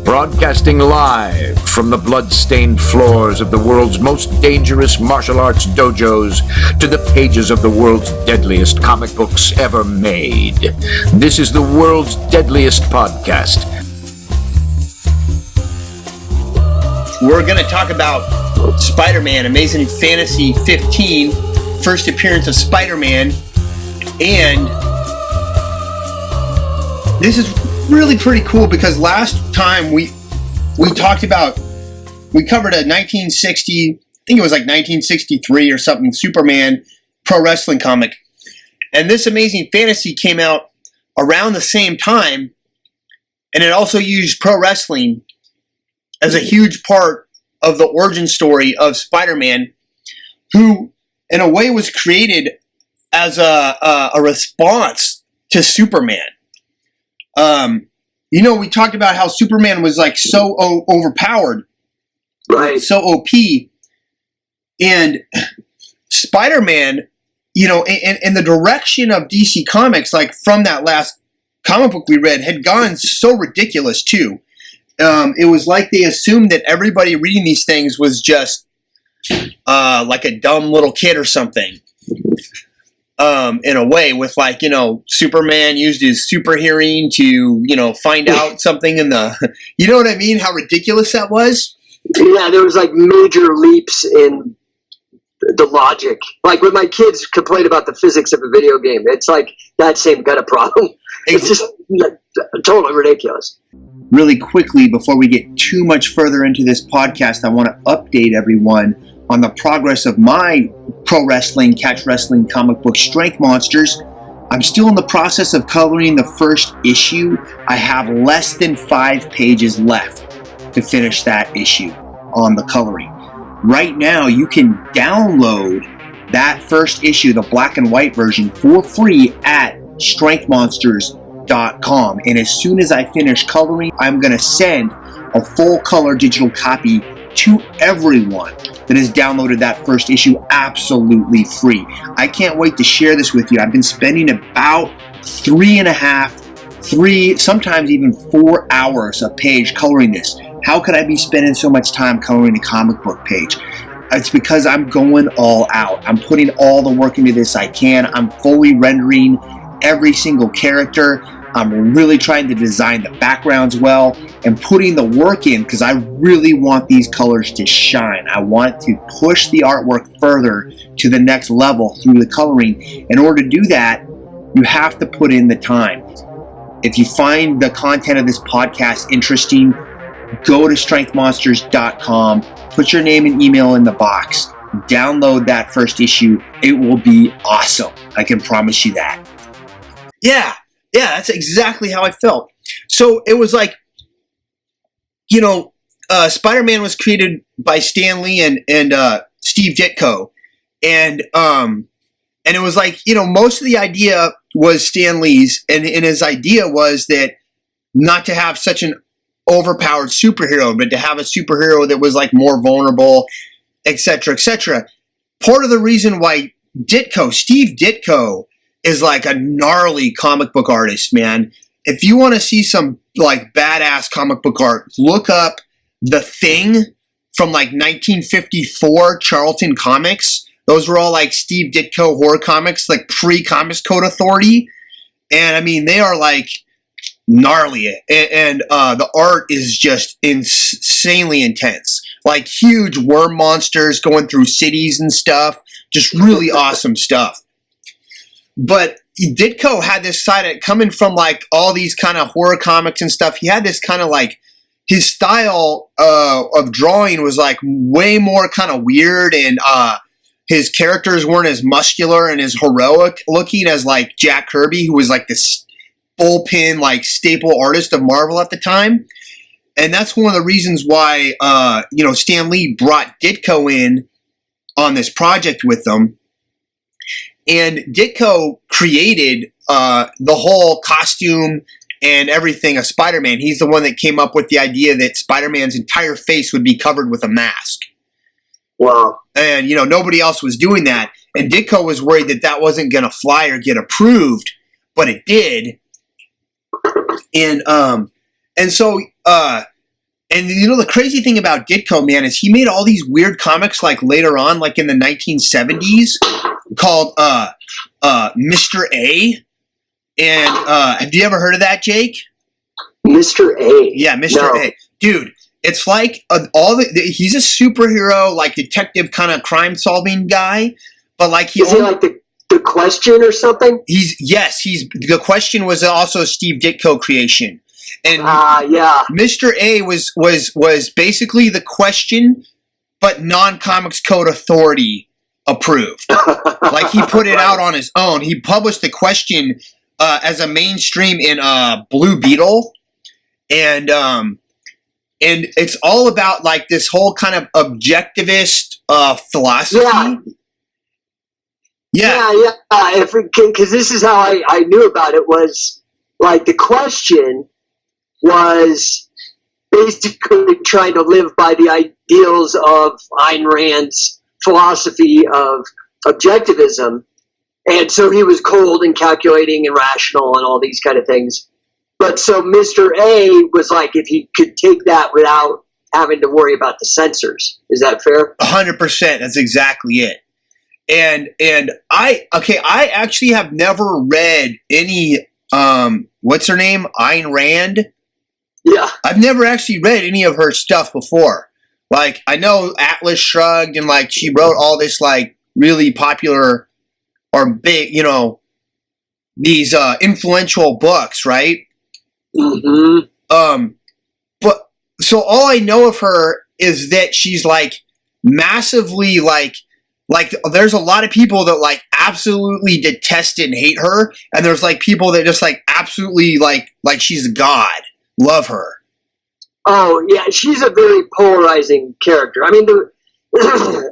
Broadcasting live from the blood-stained floors of the world's most dangerous martial arts dojos to the pages of the world's deadliest comic books ever made. This is the world's deadliest podcast. We're going to talk about Spider-Man, Amazing Fantasy 15, first appearance of Spider-Man, and this is really pretty cool because last time we covered a 1960, I think it was like 1963 or something, Superman pro wrestling comic, and this Amazing Fantasy came out around the same time, and it also used pro wrestling as a huge part of the origin story of Spider-Man, who in a way was created as a response to Superman. We talked about how Superman was like so overpowered, right? So OP, and Spider-Man, in the direction of DC Comics, like from that last comic book we read, had gone so ridiculous too. It was like they assumed that everybody reading these things was just like a dumb little kid or something. In a way, with Superman used his super hearing to, find out something in the, you know what I mean? How ridiculous that was? Yeah, there was like major leaps in the logic. Like when my kids complain about the physics of a video game, it's like that same kind of problem. It's just totally ridiculous. Really quickly, before we get too much further into this podcast, I want to update everyone on the progress of my pro wrestling, catch wrestling comic book, Strength Monsters. I'm still in the process of coloring the first issue. I have less than 5 pages left to finish that issue on the coloring. Right now, you can download that first issue, the black and white version, for free at strengthmonsters.com. And as soon as I finish coloring, I'm going to send a full color digital copy to everyone that has downloaded that first issue absolutely free. I can't wait to share this with you. I've been spending about 3, sometimes even 4 hours a page coloring this. How could I be spending so much time coloring a comic book page? It's because I'm going all out. I'm putting all the work into this I can. I'm fully rendering every single character. I'm really trying to design the backgrounds well and putting the work in because I really want these colors to shine. I want to push the artwork further to the next level through the coloring. In order to do that, you have to put in the time. If you find the content of this podcast interesting, go to strengthmonsters.com, put your name and email in the box, download that first issue. It will be awesome. I can promise you that. Yeah, that's exactly how I felt. So it was like, Spider-Man was created by Stan Lee and Steve Ditko. And it was like, most of the idea was Stan Lee's, and his idea was that not to have such an overpowered superhero, but to have a superhero that was like more vulnerable, etc., etc. Part of the reason why Steve Ditko, is like a gnarly comic book artist, man. If you want to see some like badass comic book art, look up The Thing from like 1954 Charlton Comics. Those were all like Steve Ditko horror comics, like pre-Comics Code Authority. And I mean, they are like gnarly. And the art is just insanely intense. Like huge worm monsters going through cities and stuff. Just really awesome stuff. But Ditko had this side coming from like all these kind of horror comics and stuff. He had this kind of like his style of drawing was like way more kind of weird, and his characters weren't as muscular and as heroic looking as like Jack Kirby, who was like this bullpen like staple artist of Marvel at the time. And that's one of the reasons why Stan Lee brought Ditko in on this project with them. And Ditko created the whole costume and everything of Spider-Man. He's the one that came up with the idea that Spider-Man's entire face would be covered with a mask. Wow. And, nobody else was doing that. And Ditko was worried that that wasn't going to fly or get approved, but it did. And so And the crazy thing about Ditko, man, is he made all these weird comics like later on, like in the 1970s, called Mr. A. And have you ever heard of that, Jake? Mr. A. Yeah, Mr. A. Dude, it's like he's a superhero, like detective kind of crime solving guy, but like is he like the Question or something? He's the Question was also a Steve Ditko creation. And yeah, Mr. A was basically the Question, but non-Comics Code Authority approved. Like he put it out on his own. He published the Question as a mainstream in Blue Beetle, and it's all about like this whole kind of objectivist philosophy. Yeah. Because this is how I knew about it, was like the Question was basically trying to live by the ideals of Ayn Rand's philosophy of objectivism. And so he was cold and calculating and rational and all these kind of things. But so Mr. A was like, if he could take that without having to worry about the censors. Is that fair? 100%. That's exactly it. And I actually have never read any, what's her name? Ayn Rand. Yeah. I've never actually read any of her stuff before. Like, I know Atlas Shrugged, and like she wrote all this like really popular or big, these influential books, right? Mm-hmm. But so all I know of her is that she's like massively like there's a lot of people that like absolutely detest and hate her, and there's like people that just like absolutely like she's a god, love her. Oh yeah, she's a very polarizing character. I mean,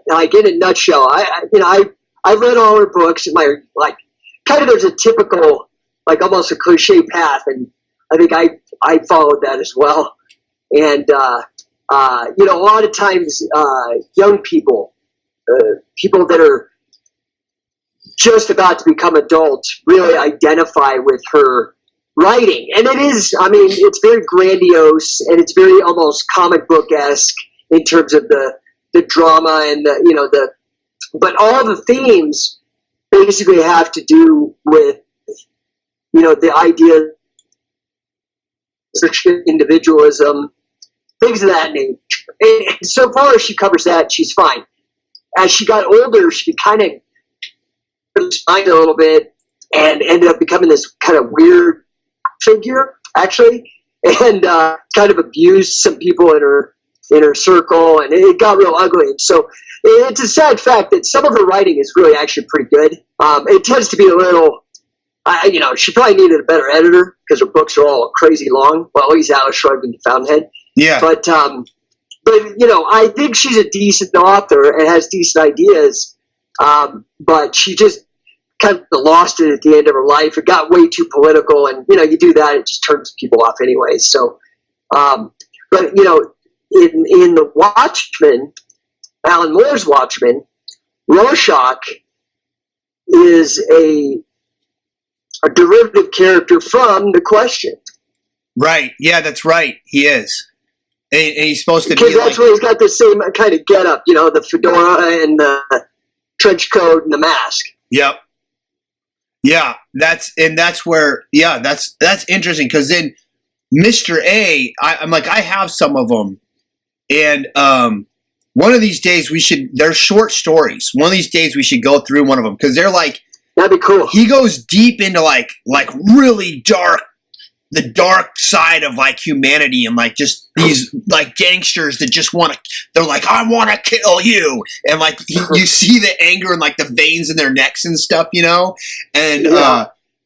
like in a nutshell, I read all her books. There's a typical, like almost a cliche path, and I think I followed that as well. And a lot of times, young people, people that are just about to become adults, really identify with her writing. And it is, I mean, it's very grandiose, and it's very almost comic book-esque in terms of the drama and but all the themes basically have to do with, the idea of individualism, things of that nature. And so far as she covers that, she's fine. As she got older, she kind of spined a little bit and ended up becoming this kind of weird figure, actually, and kind of abused some people in her circle, and it got real ugly. And so it's a sad fact that some of her writing is really actually pretty good. It tends to be a little, she probably needed a better editor because her books are all crazy long. Well, at least Atlas Shrugged and Fountainhead. Yeah. But I think she's a decent author and has decent ideas. But she just kind of lost it at the end of her life. It got way too political, and you do that, it just turns people off anyway. So, but in the Watchmen, Alan Moore's Watchmen, Rorschach is a derivative character from the Question. Right. Yeah, that's right. He is. And he's supposed to be because that's where he's got the same kind of getup, the fedora and the trench coat and the mask. Yep. Yeah, that's where, that's interesting, because then Mr. A, I'm like, I have some of them, and one of these days they're short stories. One of these days we should go through one of them, because they're like, that'd be cool. He goes deep into like really the dark side of like humanity, and like just these like gangsters that just they're like, I want to kill you, and like you see the anger in like the veins in their necks and stuff, and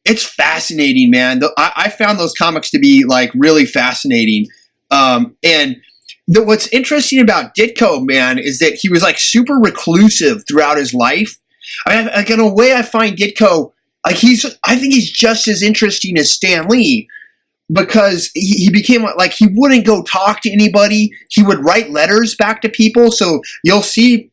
it's fascinating, man. I found those comics to be like really fascinating, and what's interesting about Ditko, man, is that he was like super reclusive throughout his life. I mean, like in a way, I find Ditko like I think he's just as interesting as Stan Lee. Because he became like, he wouldn't go talk to anybody. He would write letters back to people. So you'll see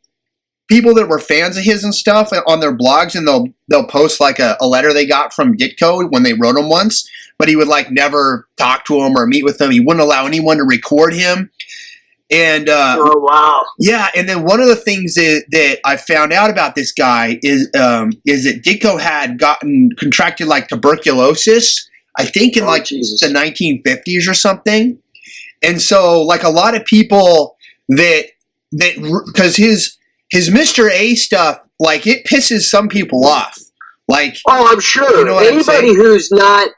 people that were fans of his and stuff on their blogs, and they'll post like a letter they got from Ditko when they wrote him once. But he would like never talk to him or meet with them. He wouldn't allow anyone to record him. And oh wow, yeah, and then one of the things that I found out about this guy is that Ditko had contracted like tuberculosis, I think in Jesus. the 1950s or something. And so like a lot of people that because his Mr. A stuff, like it pisses some people off. Like, oh, I'm sure. You know what anybody who's not,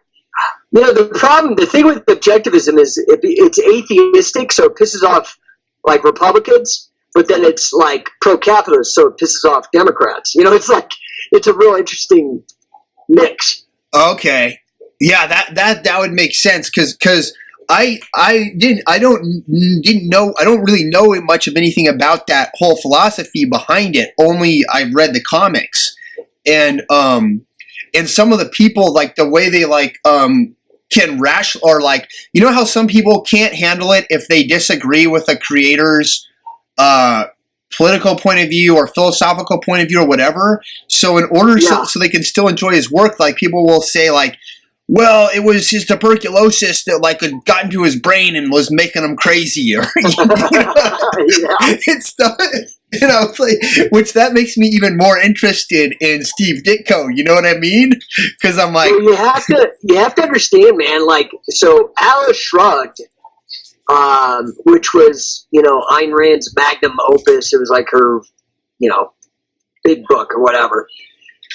the thing with objectivism is it's atheistic, so it pisses off like Republicans, but then it's like pro-capitalist, so it pisses off Democrats. It's like, it's a real interesting mix. Okay. Yeah, that would make sense because I don't really know much of anything about that whole philosophy behind it. Only I read the comics, and some of the people, like the way they like can or like, how some people can't handle it if they disagree with a creator's political point of view or philosophical point of view or whatever. So in order so they can still enjoy his work, like people will say like, well, it was his tuberculosis that like had gotten to his brain and was making him crazy, or it's stuff, it's like, which that makes me even more interested in Steve Ditko. You know what I mean? Because I'm like, well, you have to understand, man. Like, so Atlas Shrugged, which was Ayn Rand's magnum opus. It was like her, big book or whatever.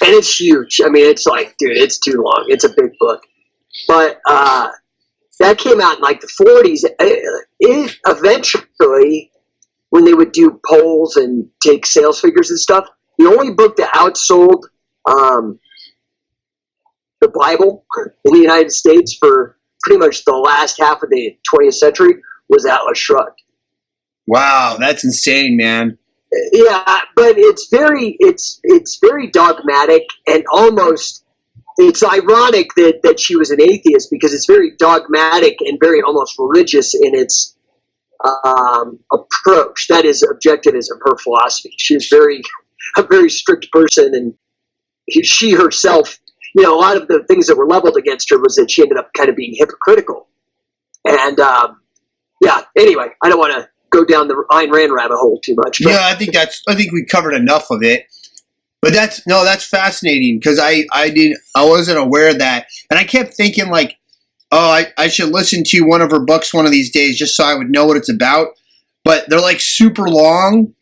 And it's huge. I mean, it's like, dude, it's too long. It's a big book. But that came out in like the 40s. It eventually, when they would do polls and take sales figures and stuff, the only book that outsold the Bible in the United States for pretty much the last half of the 20th century was Atlas Shrugged. Wow, that's insane, man. Yeah, but it's very dogmatic, and almost it's ironic that she was an atheist, because it's very dogmatic and very almost religious in its approach. That is objectivism, her philosophy. She was a very strict person, and she herself, a lot of the things that were leveled against her was that she ended up kind of being hypocritical. And anyway, I don't want to go down the Ayn Rand rabbit hole too much. But. Yeah, I think we covered enough of it. But that's fascinating, because I wasn't aware of that, and I kept thinking like, oh, I should listen to one of her books one of these days just so I would know what it's about. But they're like super long.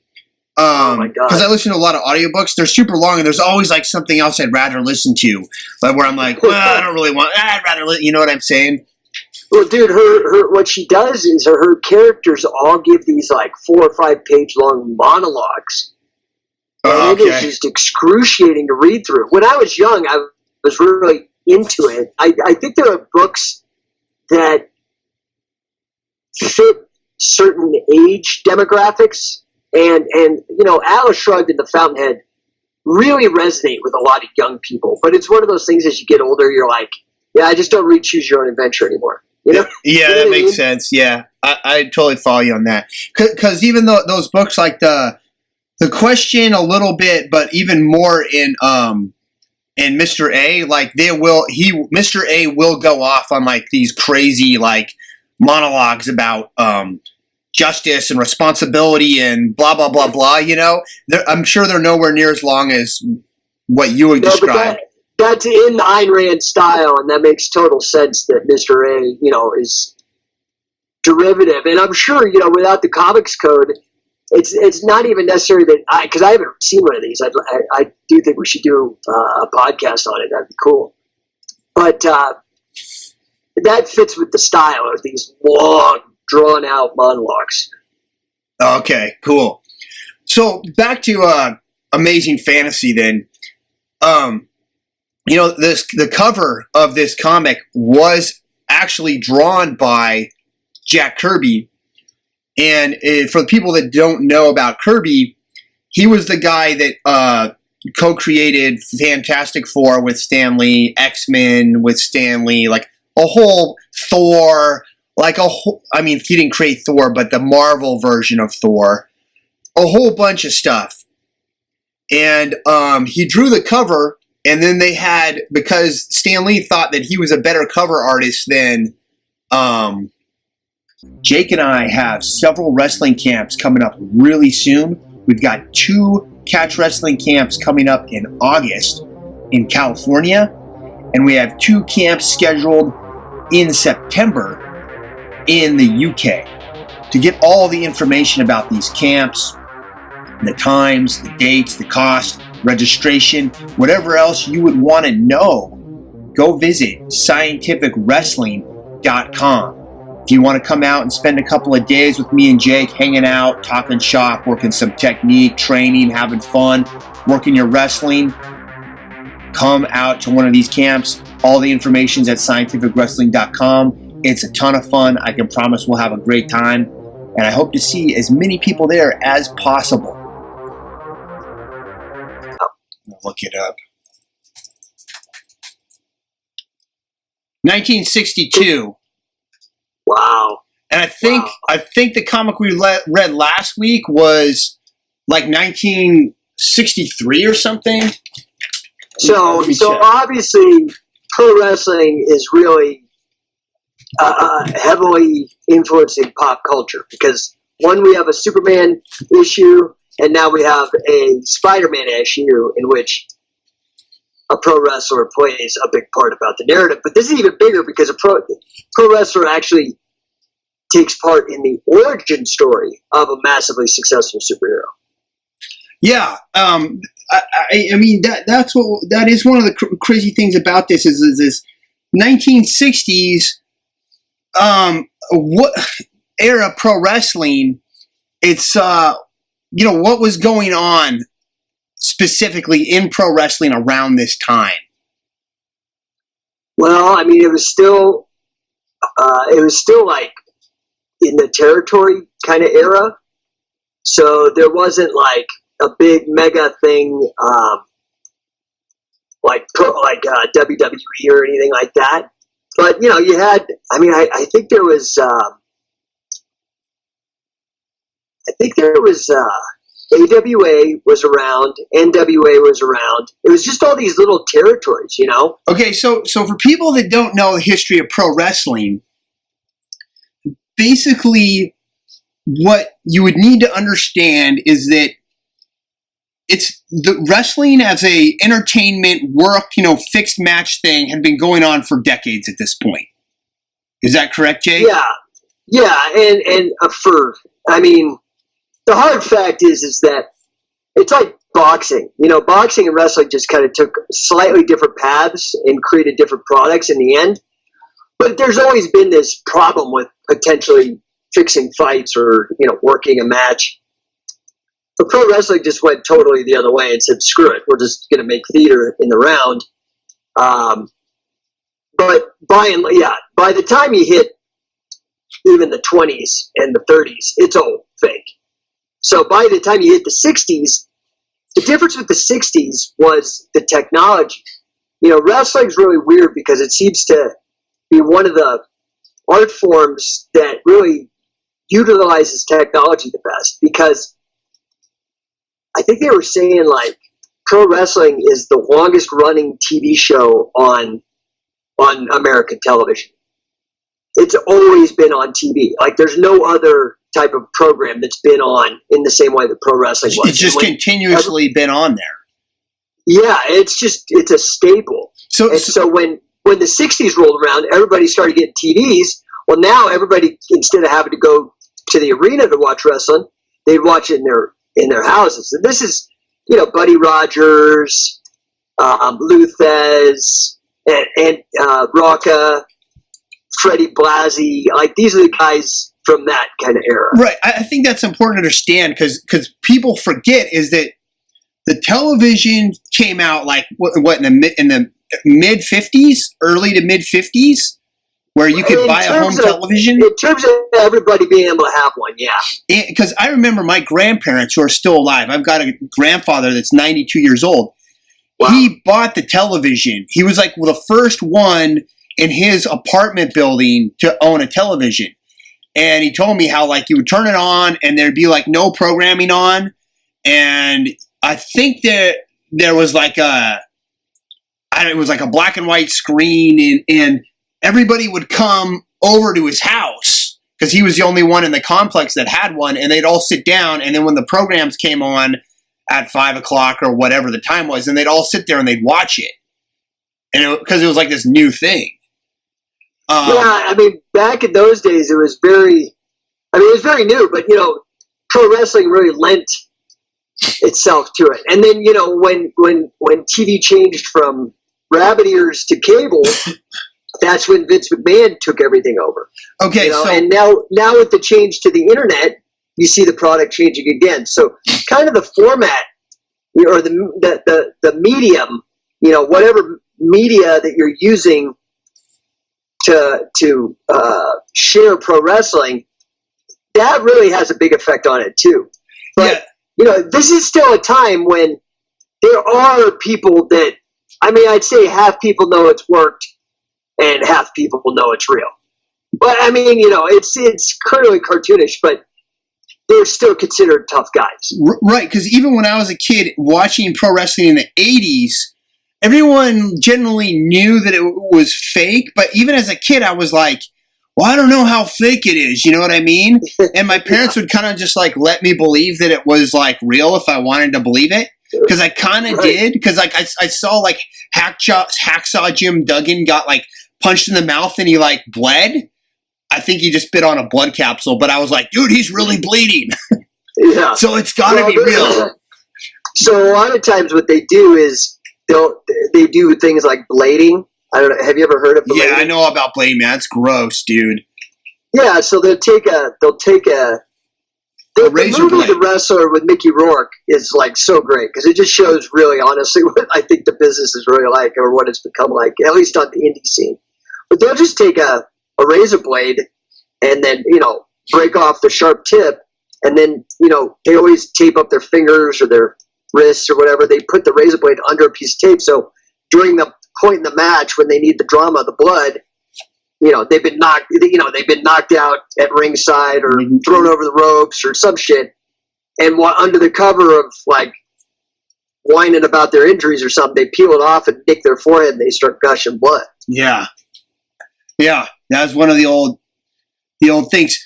Oh my God! Because I listen to a lot of audiobooks, they're super long, and there's always like something else I'd rather listen to, like where I'm like, well, I don't really want. I'd rather, you know what I'm saying? Well, dude, her what she does is her characters all give these like 4 or 5 page long monologues. And it is just excruciating to read through. When I was young, I was really into it. I think there are books that fit certain age demographics, and Atlas Shrugged and The Fountainhead really resonate with a lot of young people. But it's one of those things, as you get older, you're like, yeah, I just don't read Choose Your Own Adventure anymore. Yeah, that makes sense. Yeah, I totally follow you on that. Because even though those books, like the question a little bit, but even more in Mr. A, like Mr. A will go off on like these crazy like monologues about justice and responsibility and blah blah blah blah. I'm sure they're nowhere near as long as what you would describe. That's in the Ayn Rand style, and that makes total sense that Mr. A, is derivative. And I'm sure, without the comics code, it's not even necessary that because I haven't seen one of these. I do think we should do a podcast on it. That'd be cool. But that fits with the style of these long, drawn-out monologues. Okay, cool. So back to Amazing Fantasy then. The cover of this comic was actually drawn by Jack Kirby. And for the people that don't know about Kirby, he was the guy that co-created Fantastic Four with Stan Lee, X-Men with Stan Lee, like a whole Thor, he didn't create Thor, but the Marvel version of Thor, a whole bunch of stuff. And he drew the cover. And then they had, because Stan Lee thought that he was a better cover artist than Jake and I have several wrestling camps coming up really soon. We've got 2 catch wrestling camps coming up in August in California, and we have 2 camps scheduled in September in the UK. To get all the information about these camps, the times, the dates, the cost, registration, whatever else you would want to know, go visit scientificwrestling.com. If you want to come out and spend a couple of days with me and Jake hanging out, talking shop, working some technique, training, having fun, working your wrestling, come out to one of these camps. All the information's at scientificwrestling.com. It's a ton of fun. I can promise we'll have a great time. And I hope to see as many people there as possible. I'll look it up. 1962. Wow. And I think the comic we read last week was like 1963 or something. So obviously, pro wrestling is really heavily influencing pop culture because one, we have a Superman issue, and now we have a Spiderman issue in which a pro wrestler plays a big part about the narrative. But this is even bigger because a pro wrestler actually takes part in the origin story of a massively successful superhero. Yeah, I mean that is one of the crazy things about this is this 1960s what era pro wrestling. It's what was going on specifically in pro wrestling around this time. Well, I mean, it was still like in the territory kind of era. So there wasn't like a big mega thing like WWE or anything like that. But, you had, I think there was AWA was around, NWA was around. It was just all these little territories, Okay, so for people that don't know the history of pro wrestling, basically what you would need to understand is that it's the wrestling as a entertainment work, fixed match thing had been going on for decades at this point. Is that correct, Jay? Yeah, and the hard fact is that it's like boxing. Boxing and wrestling just kind of took slightly different paths and created different products in the end. But there's always been this problem with potentially fixing fights or, working a match. But pro wrestling just went totally the other way and said, screw it, we're just going to make theater in the round. But by the time you hit even the 20s and the 30s, it's all fake. So by the time you hit the 60s, the difference with the 60s was the technology. Wrestling's really weird because it seems to be one of the art forms that really utilizes technology the best, because I think they were saying like pro wrestling is the longest running TV show on American television. It's always been on TV. Like there's no other type of program that's been on in the same way that pro wrestling was. It's just continuously been on there. Yeah, it's a staple. So when the 60s rolled around, everybody started getting TVs. Well, now everybody, instead of having to go to the arena to watch wrestling, they'd watch it in their houses. And this is, Buddy Rogers, Luthez, and Rocca, Freddie Blassie. Like these are the guys from that kind of era. Right. I think that's important to understand because people forget is that the television came out like what in the mid 50s, early to mid 50s, where you could buy a home television. In terms of everybody being able to have one, yeah. Because I remember my grandparents who are still alive. I've got a grandfather that's 92 years old. Wow. He bought the television. He was like the first one in his apartment building to own a television. And he told me how like you would turn it on and there'd be like no programming on. And I think that there was like it was like a black and white screen and everybody would come over to his house because he was the only one in the complex that had one, and they'd all sit down, and then when the programs came on at 5 o'clock or whatever the time was, and they'd all sit there and they'd watch it, and because it was like this new thing. Yeah, I mean, back in those days, it was very new, but, you know, pro wrestling really lent itself to it. And then, you know, when TV changed from rabbit ears to cable, that's when Vince McMahon took everything over. Okay, you know? so... And now with the change to the internet, you see the product changing again. So kind of the format, you know, or the medium, you know, whatever media that you're using to share pro wrestling, that really has a big effect on it too. But yeah. You know, this is still a time when there are people that, I mean, I'd say half people know it's worked and half people know it's real. But I mean, you know, it's clearly cartoonish, but they're still considered tough guys. Right, because even when I was a kid watching pro wrestling in the 80s, everyone generally knew that it was fake, but even as a kid, I was like, well, I don't know how fake it is, you know what I mean? And my parents would kind of just like let me believe that it was like real if I wanted to believe it, because I kind of did, because like I saw like Hacksaw Jim Duggan got like punched in the mouth and he like bled. I think he just bit on a blood capsule, but I was like, dude, he's really bleeding. Yeah. So it's got to be real. So a lot of times what they do is they do things like blading. I don't know. Have you ever heard of blading? Yeah, I know about blading, man. It's gross, dude. Yeah, so they'll take a razor movie blade. The Wrestler with Mickey Rourke is like so great because it just shows really honestly what I think the business is really like or what it's become like, at least on the indie scene. But they'll just take a razor blade and then, you know, break off the sharp tip, and then, you know, they always tape up their fingers or their wrists or whatever. They put the razor blade under a piece of tape, so during the point in the match when they need the drama, the blood, you know, they've been knocked out at ringside or thrown over the ropes or some shit, and under the cover of like whining about their injuries or something, they peel it off and nick their forehead and they start gushing blood. Yeah, that was one of the old things.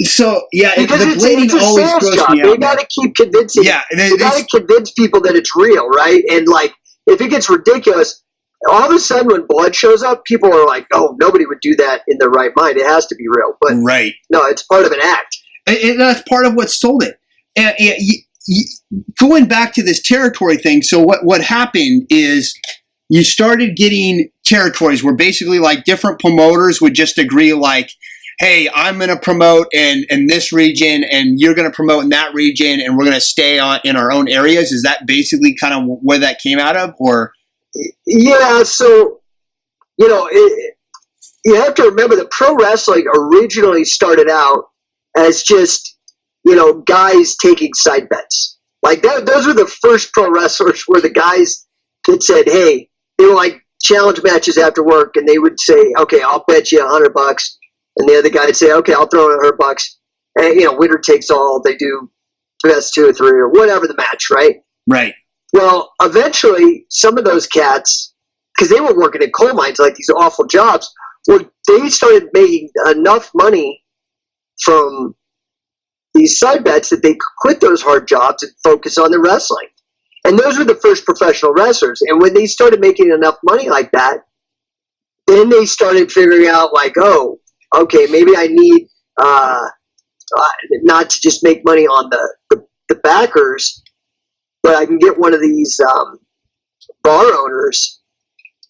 So yeah, because the blading always grossed me out. They got to keep convincing. Yeah, they got to convince people that it's real, right? And like, if it gets ridiculous, all of a sudden when blood shows up, people are like, "Oh, nobody would do that in their right mind. It has to be real." But right, no, it's part of an act. And that's part of what sold it. And going back to this territory thing, so what happened is you started getting territories where basically like different promoters would just agree like, hey, I'm going to promote in this region and you're going to promote in that region and we're going to stay in our own areas. Is that basically kind of where that came out of? Or yeah, so, you know, you have to remember that pro wrestling originally started out as just, you know, guys taking side bets. Like those were the first pro wrestlers where the guys that said, hey, they were like challenge matches after work, and they would say, okay, I'll bet you $100. And the other guy would say, okay, I'll throw in $100. And, you know, winner takes all. They do best 2 or 3 or whatever the match, right? Right. Well, eventually, some of those cats, because they were working in coal mines, like these awful jobs, well, they started making enough money from these side bets that they could quit those hard jobs and focus on the wrestling. And those were the first professional wrestlers. And when they started making enough money like that, then they started figuring out, like, oh, okay, maybe I need not to just make money on the backers, but I can get one of these bar owners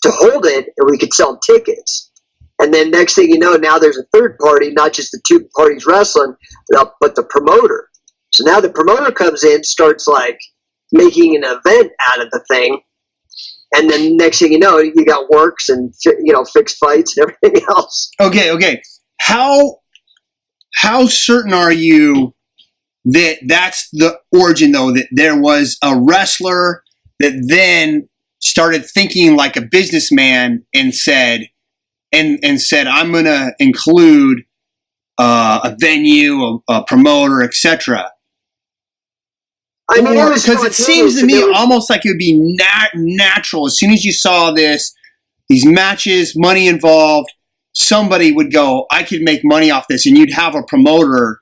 to hold it, and we could sell tickets. And then next thing you know, now there's a third party, not just the two parties wrestling, but the promoter. So now the promoter comes in, starts like making an event out of the thing, and then next thing you know, you got works and, you know, fixed fights and everything else. Okay. How certain are you that that's the origin, though, that there was a wrestler that then started thinking like a businessman and said, I'm going to include a venue, a promoter, etc. I mean, because it seems to me almost like it would be natural as soon as you saw these matches, money involved, somebody would go, I could make money off this, and you'd have a promoter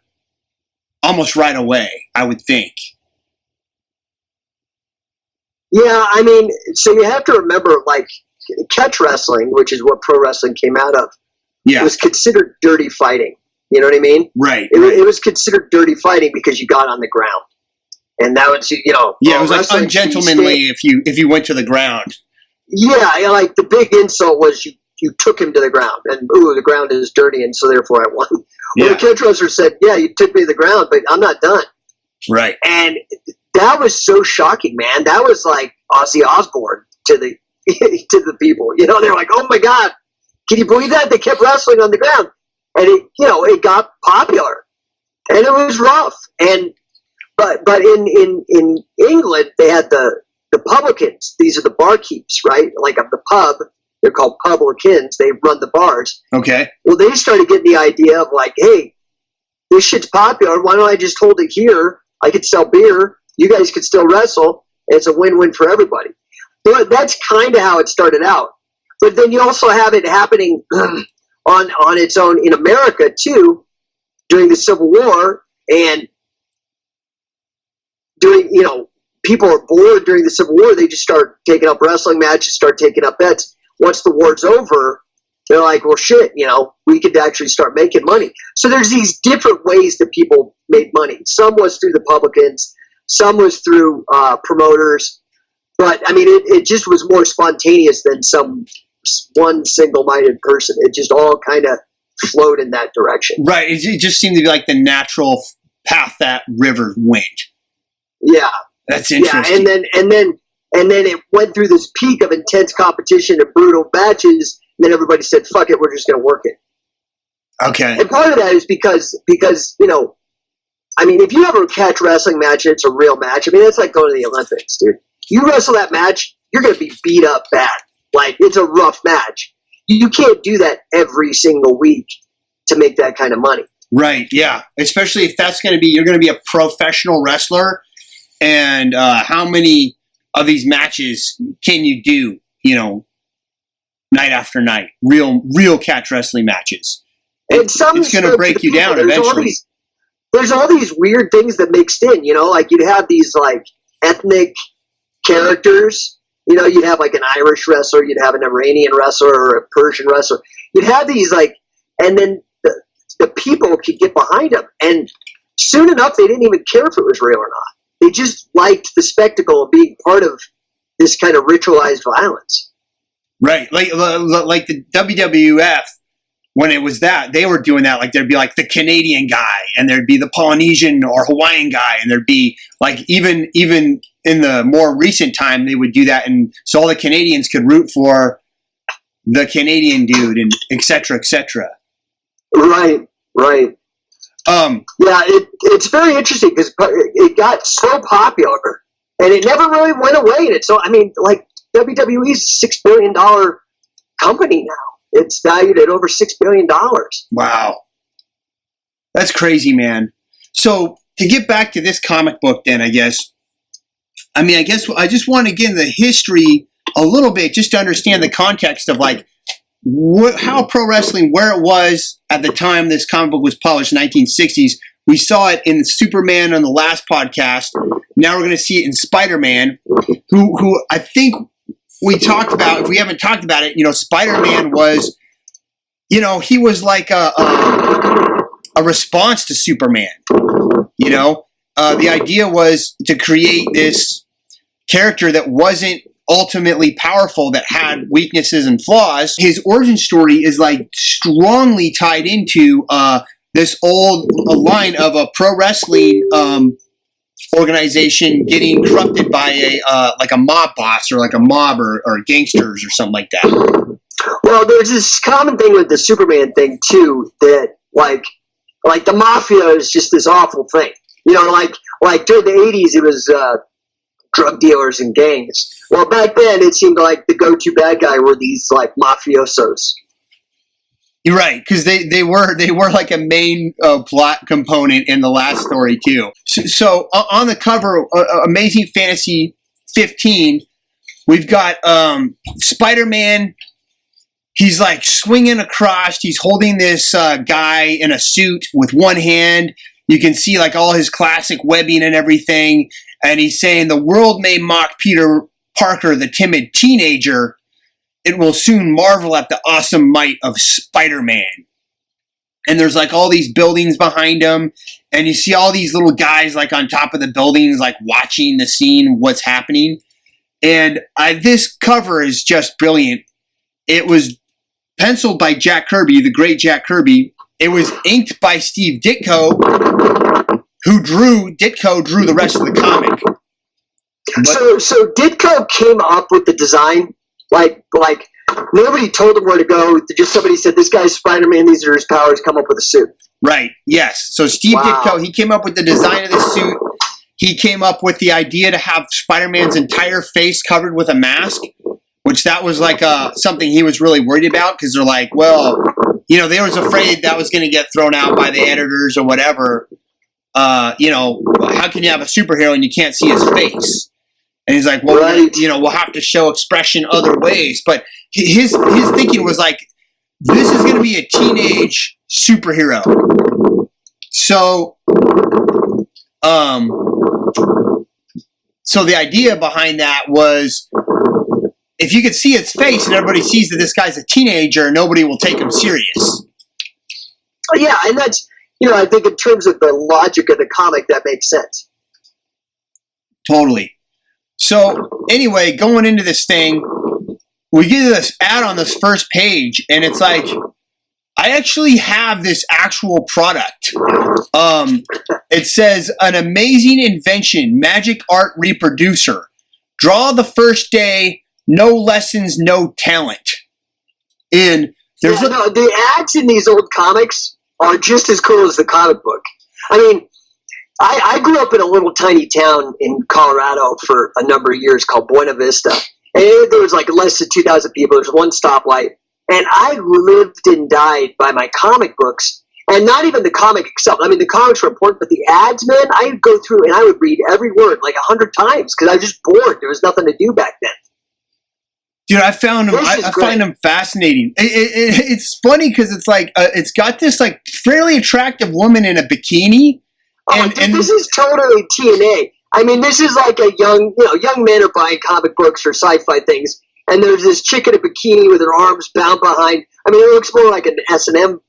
almost right away, I would think. Yeah, I mean, so you have to remember, like, catch wrestling, which is what pro wrestling came out of, was considered dirty fighting. You know what I mean? Right. It was considered dirty fighting because you got on the ground. And that was, you know... Yeah, it was like ungentlemanly if you went to the ground. Yeah, like the big insult was you took him to the ground, and the ground is dirty, and so therefore I won. Yeah. Well, the catch wrestler said, yeah, you took me to the ground, but I'm not done. Right. And that was so shocking, man. That was like Ozzy Osbourne to the to the people. You know, they're like, oh my God, can you believe that? They kept wrestling on the ground. And it got popular. And it was rough. And but in England they had the publicans. These are the barkeeps, right? Like of the pub. They're called publicans. They run the bars. Okay. Well, they started getting the idea of like, hey, this shit's popular. Why don't I just hold it here? I could sell beer. You guys could still wrestle. It's a win-win for everybody. But that's kind of how it started out. But then you also have it happening on its own in America too, during the Civil War, and people are bored during the Civil War. They just start taking up wrestling matches, start taking up bets. Once the war's over, they're like, well, shit, we could actually start making money. So there's these different ways that people made money. Some was through the publicans, some was through promoters. But, I mean, it just was more spontaneous than some one single-minded person. It just all kind of flowed in that direction. Right. It just seemed to be like the natural path that river went. Yeah. That's interesting. Yeah, and then it went through this peak of intense competition and brutal matches. And then everybody said, fuck it, we're just going to work it. Okay. And part of that is because, I mean, if you have a catch wrestling match and it's a real match, I mean, it's like going to the Olympics, dude. You wrestle that match, you're going to be beat up bad. Like, it's a rough match. You can't do that every single week to make that kind of money. Right, yeah. Especially if you're going to be a professional wrestler, and how many of these matches can you do, night after night? Real catch wrestling matches. And it's going to break you down eventually. There's all these weird things that mixed in, like you'd have these like ethnic characters. You'd have like an Irish wrestler, you'd have an Iranian wrestler or a Persian wrestler. You'd have these and then the people could get behind them. And soon enough, they didn't even care if it was real or not. They just liked the spectacle of being part of this kind of ritualized violence. Right. Like the WWF, when it was that, they were doing that. Like there'd be like the Canadian guy, and there'd be the Polynesian or Hawaiian guy, and there'd be like even in the more recent time, they would do that, and so all the Canadians could root for the Canadian dude, and et cetera, et cetera. Right. Yeah, it's very interesting because it got so popular, and it never really went away. And so, I mean, like WWE is a $6 billion company now. It's valued at over $6 billion. Wow, that's crazy, man. So to get back to this comic book, then I guess I just want to get into the history a little bit, just to understand the context of like how pro wrestling, where it was at the time this comic book was published, 1960s. We saw it in Superman on the last podcast. Now we're going to see it in Spiderman, who I think we talked about. If we haven't talked about it, Spiderman was, he was like a response to Superman. The idea was to create this character that wasn't ultimately powerful, that had weaknesses and flaws. His origin story is like strongly tied into this old line of a pro wrestling organization getting corrupted by a mob boss or like a mob or gangsters or something like that. Well, there's this common thing with the Superman thing too, that like the mafia is just this awful thing. Like during the 80s, it was drug dealers and gangs. Well, back then, it seemed like the go-to bad guy were these like mafiosos. You're right, because they were like a main plot component in the last story too. So on the cover, Amazing Fantasy 15, we've got Spider-Man he's like swinging across. He's holding this guy in a suit with one hand. You can see like all his classic webbing and everything. And he's saying the world may mock Peter Parker, the timid teenager. It will soon marvel at the awesome might of Spider-Man. And there's like all these buildings behind him. And you see all these little guys like on top of the buildings, like watching the scene, what's happening. And this cover is just brilliant. It was penciled by Jack Kirby, the great Jack Kirby. It was inked by Steve Ditko, Ditko drew the rest of the comic. So Ditko came up with the design, like nobody told him where to go. Just somebody said, "This guy's Spider-Man. These are his powers. Come up with a suit." Right. Yes. So Steve Ditko, he came up with the design of the suit. He came up with the idea to have Spider-Man's entire face covered with a mask, which that was like something he was really worried about because they're like, well, they was afraid that was going to get thrown out by the editors or whatever. How can you have a superhero and you can't see his face? And he's like, well, right. We'll have to show expression other ways. But his thinking was like, this is going to be a teenage superhero. So, so the idea behind that was, if you could see its face and everybody sees that this guy's a teenager, nobody will take him serious. Yeah, and that's, I think in terms of the logic of the comic, that makes sense. Totally. So anyway, going into this thing, we get this ad on this first page, and it's like, I actually have this actual product. It says, an amazing invention, magic art reproducer. Draw the first day, no lessons, no talent. And there's the ads in these old comics are just as cool as the comic book. I mean, I grew up in a little tiny town in Colorado for a number of years called Buena Vista. And there was like less than 2,000 people. There's one stoplight. And I lived and died by my comic books. And not even the comic itself. I mean, the comics were important, but the ads, man, I would go through and I would read every word like 100 times because I was just bored. There was nothing to do back then. Dude, I found them. I find them fascinating. It's funny because it's like it's got this like fairly attractive woman in a bikini. And this is totally TNA. I mean, this is like a young men are buying comic books or sci-fi things, and there's this chick in a bikini with her arms bound behind. I mean, it looks more like an S&M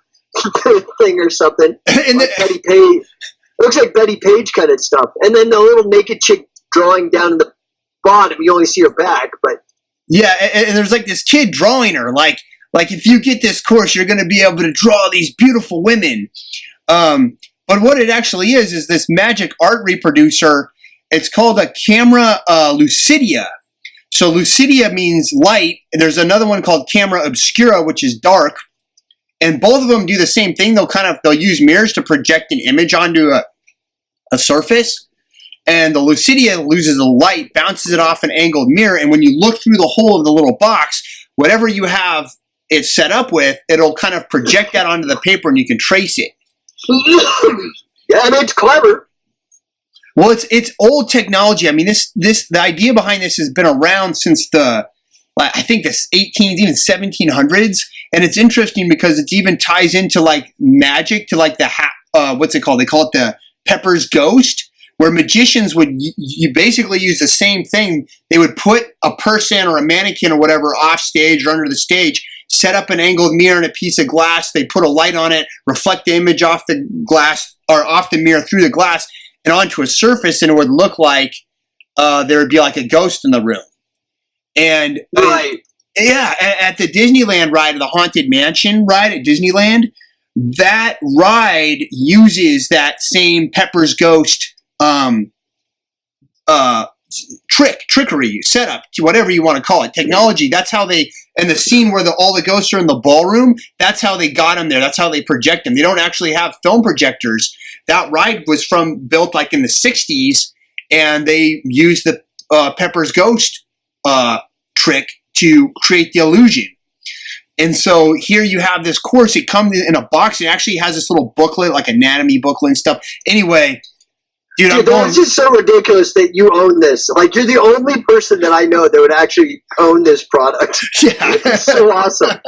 thing or something. And like Betty Page. It looks like Betty Page kind of stuff. And then the little naked chick drawing down in the bottom. You only see her back, but yeah. And there's like this kid drawing her. Like if you get this course, you're going to be able to draw these beautiful women. But what it actually is this magic art reproducer. It's called a camera lucidia. So lucidia means light. There's another one called camera obscura, which is dark. And both of them do the same thing. They'll use mirrors to project an image onto a surface. And the lucidia loses the light, bounces it off an angled mirror. And when you look through the hole of the little box, whatever you have it set up with, it'll kind of project that onto the paper and you can trace it. Yeah, I mean, it's clever. Well, it's old technology. I mean, the idea behind this has been around since the 18s, even 1700s, and it's interesting because it even ties into like magic to like the what's it called? They call it the Pepper's Ghost, where magicians would you basically use the same thing. They would put a person or a mannequin or whatever off stage or under the stage, set up an angled mirror and a piece of glass. They put a light on it, reflect the image off the glass or off the mirror through the glass and onto a surface, and it would look like there would be like a ghost in the room. And right. At the Disneyland ride, the Haunted Mansion ride at Disneyland, that ride uses that same Pepper's Ghost trickery, setup, whatever you want to call it, technology. That's how they, and the scene where all the ghosts are in the ballroom, that's how they got them there. That's how they project them. They don't actually have film projectors. That ride was built like in the 60s, and they used the Pepper's Ghost trick to create the illusion. And so here you have this course. It comes in a box. It actually has this little booklet, like anatomy booklet and stuff. Anyway, Dude, Dude, that's just so ridiculous that you own this. Like, you're the only person that I know that would actually own this product. Yeah. It's so awesome. And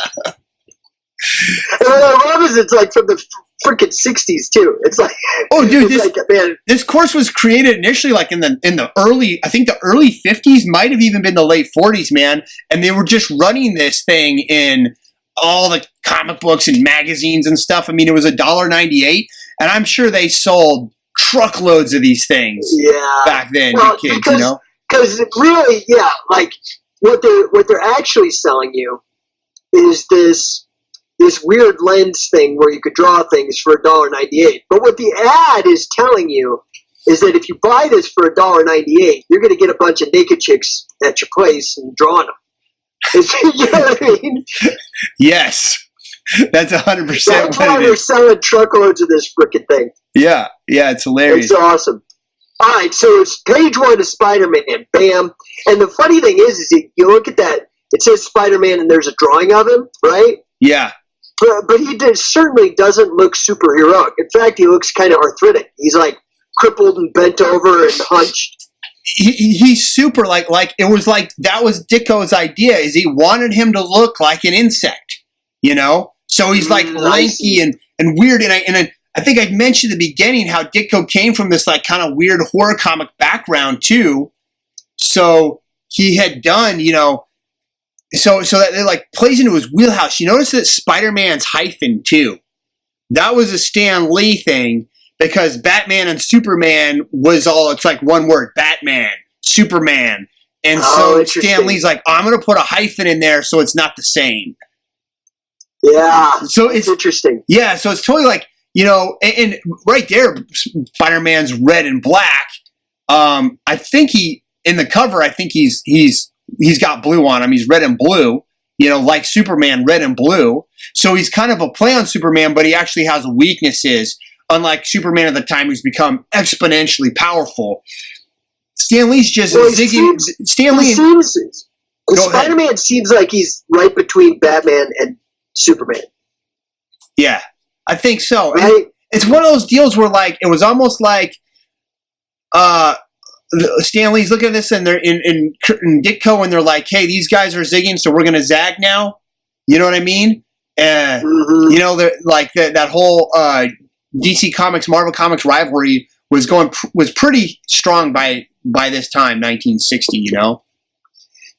what I love is it's like from the freaking 60s too. It's like, oh, dude, man. This course was created initially like in the early, I think the early 50s, might have even been the late 40s, man. And they were just running this thing in all the comic books and magazines and stuff. I mean, it was $1.98, and I'm sure they sold truckloads of these things back then to kids, because, because really, yeah, like what they're actually selling you is this weird lens thing where you could draw things for $1.98. But what the ad is telling you is that if you buy this for $1.98, you're going to get a bunch of naked chicks at your place and drawing them. You know what I mean? Yes. That's 100%. That's why they're selling truckloads of this frickin' thing. Yeah, it's hilarious. It's awesome. All right, so it's page 1 of Spider-Man. Bam. And the funny thing is you look at that, it says Spider-Man and there's a drawing of him, right? Yeah. But he certainly doesn't look superheroic. In fact, he looks kind of arthritic. He's like crippled and bent over and hunched. He's super like it was like that was Ditko's idea, is he wanted him to look like an insect, you know? So he's like lanky and weird. And I think I mentioned at the beginning how Ditko came from this like kind of weird horror comic background too. So he had done, you know, so that it like plays into his wheelhouse. You notice that Spider-Man's hyphen too. That was a Stan Lee thing because Batman and Superman was all, it's like one word, Batman, Superman. And so Stan Lee's like, I'm going to put a hyphen in there so it's not the same. Yeah. So it's interesting. Yeah. So it's totally like, you know, and right there, Spider-Man's red and black. I think in the cover, I think he's got blue on him. He's red and blue, you know, like Superman, red and blue. So he's kind of a play on Superman, but he actually has weaknesses, unlike Superman at the time, who's become exponentially powerful. Stan Lee's just zigging. Spider-Man seems like he's right between Batman and Superman. Yeah, I think so. Right? It's one of those deals where, like, it was almost like Stan Lee's looking at this and they're in Ditko and they're like, hey, these guys are zigging, so we're going to zag now. You know what I mean? You know, like that whole DC Comics, Marvel Comics rivalry was pretty strong by this time, 1960, you know?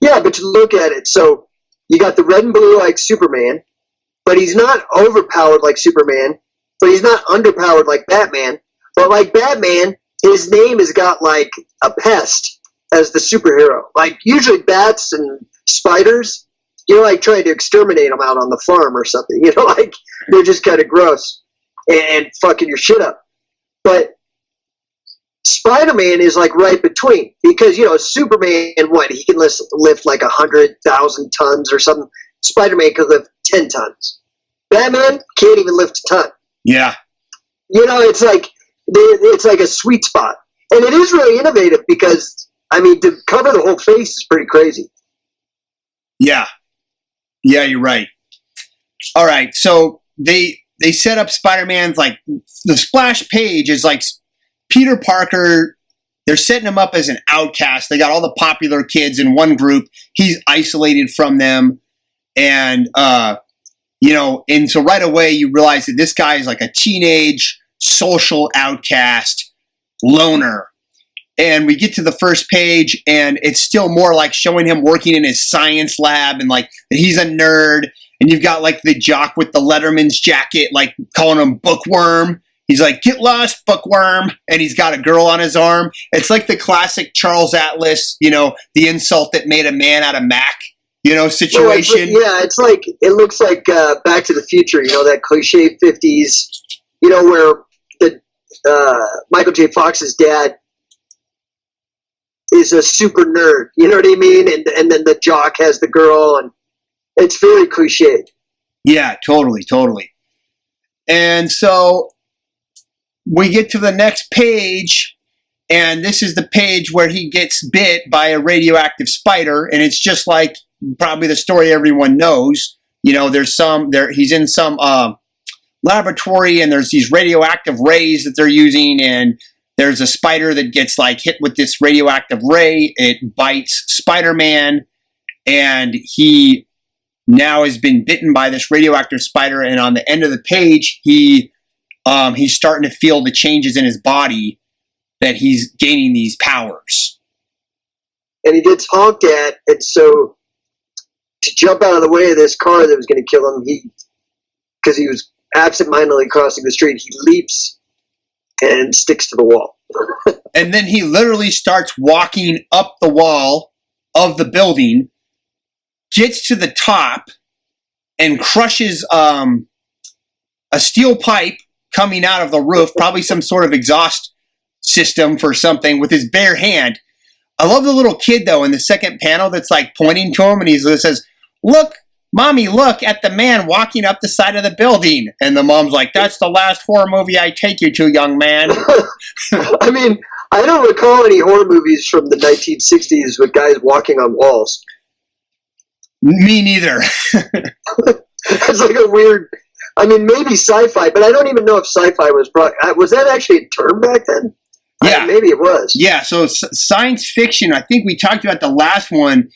Yeah, but you look at it. So you got the red and blue like Superman, but he's not overpowered like Superman, but he's not underpowered like Batman. But like Batman, his name has got like a pest as the superhero. Like usually bats and spiders, you're like trying to exterminate them out on the farm or something. You know, like they're just kind of gross and fucking your shit up. But Spider-Man is like right between because, you know, Superman, what, he can lift like 100,000 tons or something. Spider-Man could lift 10 tons. Batman can't even lift a ton. Yeah. You know, it's like a sweet spot. And it is really innovative because, I mean, to cover the whole face is pretty crazy. Yeah. Yeah, you're right. All right, so they set up Spider-Man's, like, the splash page is like Peter Parker. They're setting him up as an outcast. They got all the popular kids in one group. He's isolated from them. And, you know, and so right away you realize that this guy is like a teenage social outcast loner. And we get to the first page and it's still more like showing him working in his science lab and like that he's a nerd. And you've got like the jock with the Letterman's jacket, like calling him Bookworm. He's like, get lost, Bookworm. And he's got a girl on his arm. It's like the classic Charles Atlas, you know, the insult that made a man out of Mac, you know, situation. It's like, it looks like Back to the Future, you know, that cliche 50s, you know, where the Michael J. Fox's dad is a super nerd, you know what I mean? And then the jock has the girl, and it's very cliche. Yeah, totally. And so we get to the next page, and this is the page where he gets bit by a radioactive spider, and it's just like probably the story everyone knows. You know, he's in some laboratory, and there's these radioactive rays that they're using, and there's a spider that gets like hit with this radioactive ray. It bites Spider-Man, and he now has been bitten by this radioactive spider. And on the end of the page, he's starting to feel the changes in his body, that he's gaining these powers. And he gets honked at, and so to jump out of the way of this car that was going to kill him, because he was absentmindedly crossing the street, he leaps and sticks to the wall. And then he literally starts walking up the wall of the building, gets to the top, and crushes a steel pipe coming out of the roof, probably some sort of exhaust system for something, with his bare hand. I love the little kid, though, in the second panel that's like pointing to him, and he says, "Look, Mommy, look at the man walking up the side of the building." And the mom's like, "That's the last horror movie I take you to, young man." I mean, I don't recall any horror movies from the 1960s with guys walking on walls. Me neither. It's like a weird, I mean, maybe sci-fi, but I don't even know if sci-fi was that actually a term back then? Yeah. Maybe it was. Yeah, so science fiction, I think we talked about the last one.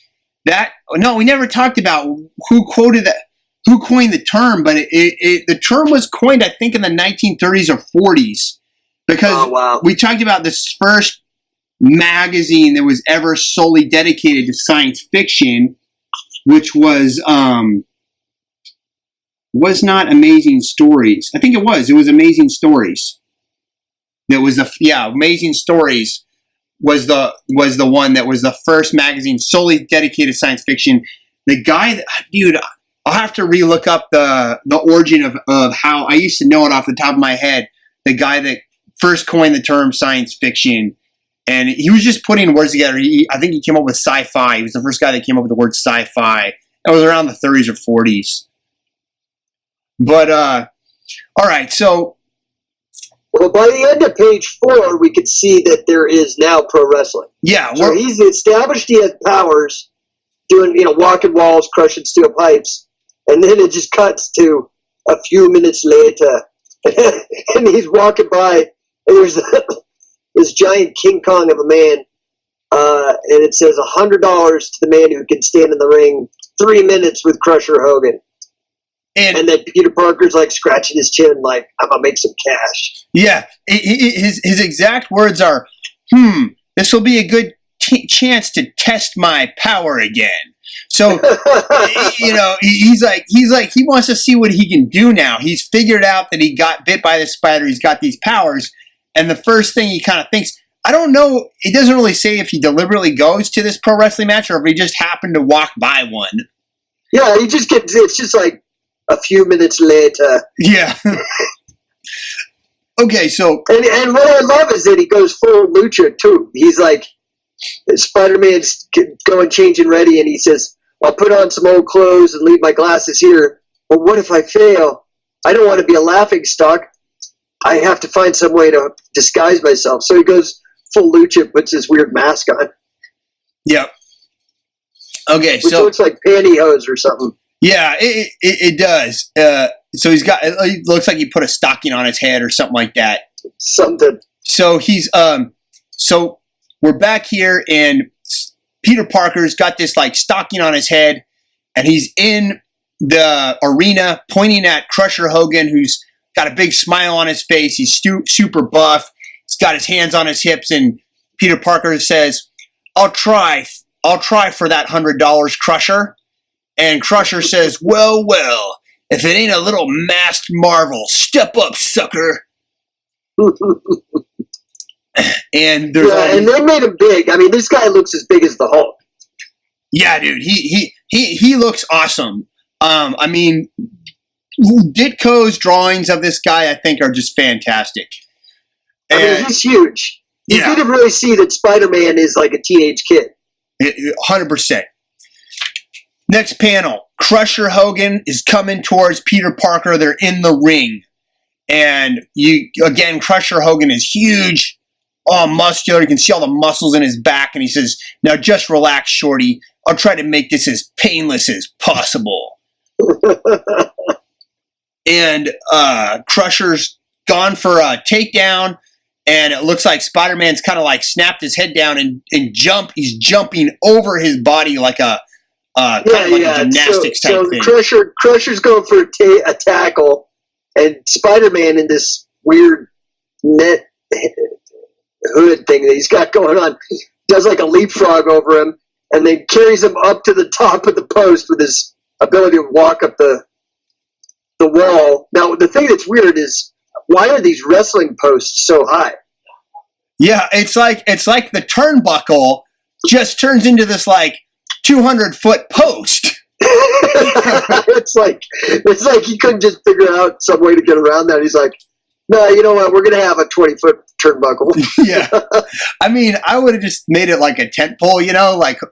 We never talked about who coined the term, but the term was coined, I think, in the 1930s or 40s, because we talked about this first magazine that was ever solely dedicated to science fiction, which was not Amazing Stories. I think it was. It was Amazing Stories. Amazing Stories was the one that was the first magazine solely dedicated to science fiction. The guy, dude, I'll have to relook up the origin of how I used to know it off the top of my head. The guy that first coined the term science fiction, and he was just putting words together. I think he came up with sci-fi. He was the first guy that came up with the word sci-fi. It was around the 30s or 40s. But all right, so. Well, by the end of page 4, we could see that there is now pro wrestling. Yeah. So he's established he has powers, doing, walking walls, crushing steel pipes, and then it just cuts to a few minutes later, and he's walking by, and there's this giant King Kong of a man, and it says $100 to the man who can stand in the ring 3 minutes with Crusher Hogan. And then Peter Parker's like scratching his chin, like, I'm gonna make some cash. Yeah, his exact words are, "This will be a good chance to test my power again." So, he's like, he wants to see what he can do now. He's figured out that he got bit by the spider. He's got these powers, and the first thing he kind of thinks, I don't know. It doesn't really say if he deliberately goes to this pro wrestling match or if he just happened to walk by one. Yeah, it's just like a few minutes later. Yeah. Okay, so. And what I love is that he goes full lucha, too. He's like, Spider-Man's going, changing ready, and he says, I'll put on some old clothes and leave my glasses here. But what if I fail? I don't want to be a laughingstock. I have to find some way to disguise myself. So he goes full lucha, puts his weird mask on. Yep. Okay, which looks like pantyhose or something. Yeah, it does. So it looks like he put a stocking on his head or something like that. Something. So he's, so we're back here, and Peter Parker's got this like stocking on his head, and he's in the arena pointing at Crusher Hogan, who's got a big smile on his face. He's super buff. He's got his hands on his hips, and Peter Parker says, I'll try for that $100, Crusher. And Crusher says, well, if it ain't a little masked marvel, step up, sucker. And they made him big. I mean, this guy looks as big as the Hulk. Yeah, dude, he looks awesome. I mean, Ditko's drawings of this guy, I think, are just fantastic. I mean, he's huge. You didn't really see that Spider-Man is like a teenage kid. 100%. Next panel, Crusher Hogan is coming towards Peter Parker. They're in the ring. And Crusher Hogan is huge, all muscular. You can see all the muscles in his back. And he says, now just relax, shorty. I'll try to make this as painless as possible. And Crusher's gone for a takedown. and it looks like Spider-Man's kind of like snapped his head down and he's jumping over his body like a kind of like a gymnastics type thing. Crusher's going for a tackle, and Spider-Man in this weird net hood thing that he's got going on does like a leapfrog over him, and then carries him up to the top of the post with his ability to walk up the wall. Now, the thing that's weird is, why are these wrestling posts so high? Yeah, it's like the turnbuckle just turns into this like 200-foot post. it's like he couldn't just figure out some way to get around that. He's like, no, you know what? We're going to have a 20-foot turnbuckle. Yeah. I mean, I would have just made it like a tent pole,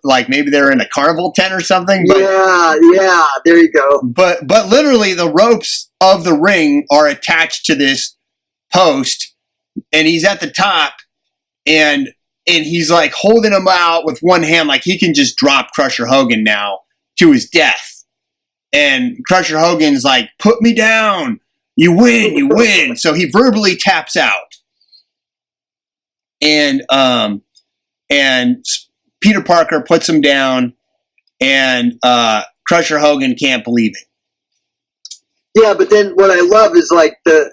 like maybe they're in a carnival tent or something. But, yeah, there you go. But literally the ropes of the ring are attached to this post, and he's at the top, and he's like holding him out with one hand, like he can just drop Crusher Hogan now to his death. And Crusher Hogan's like, put me down. You win. So he verbally taps out. And Peter Parker puts him down, and Crusher Hogan can't believe it. Yeah, but then what I love is like the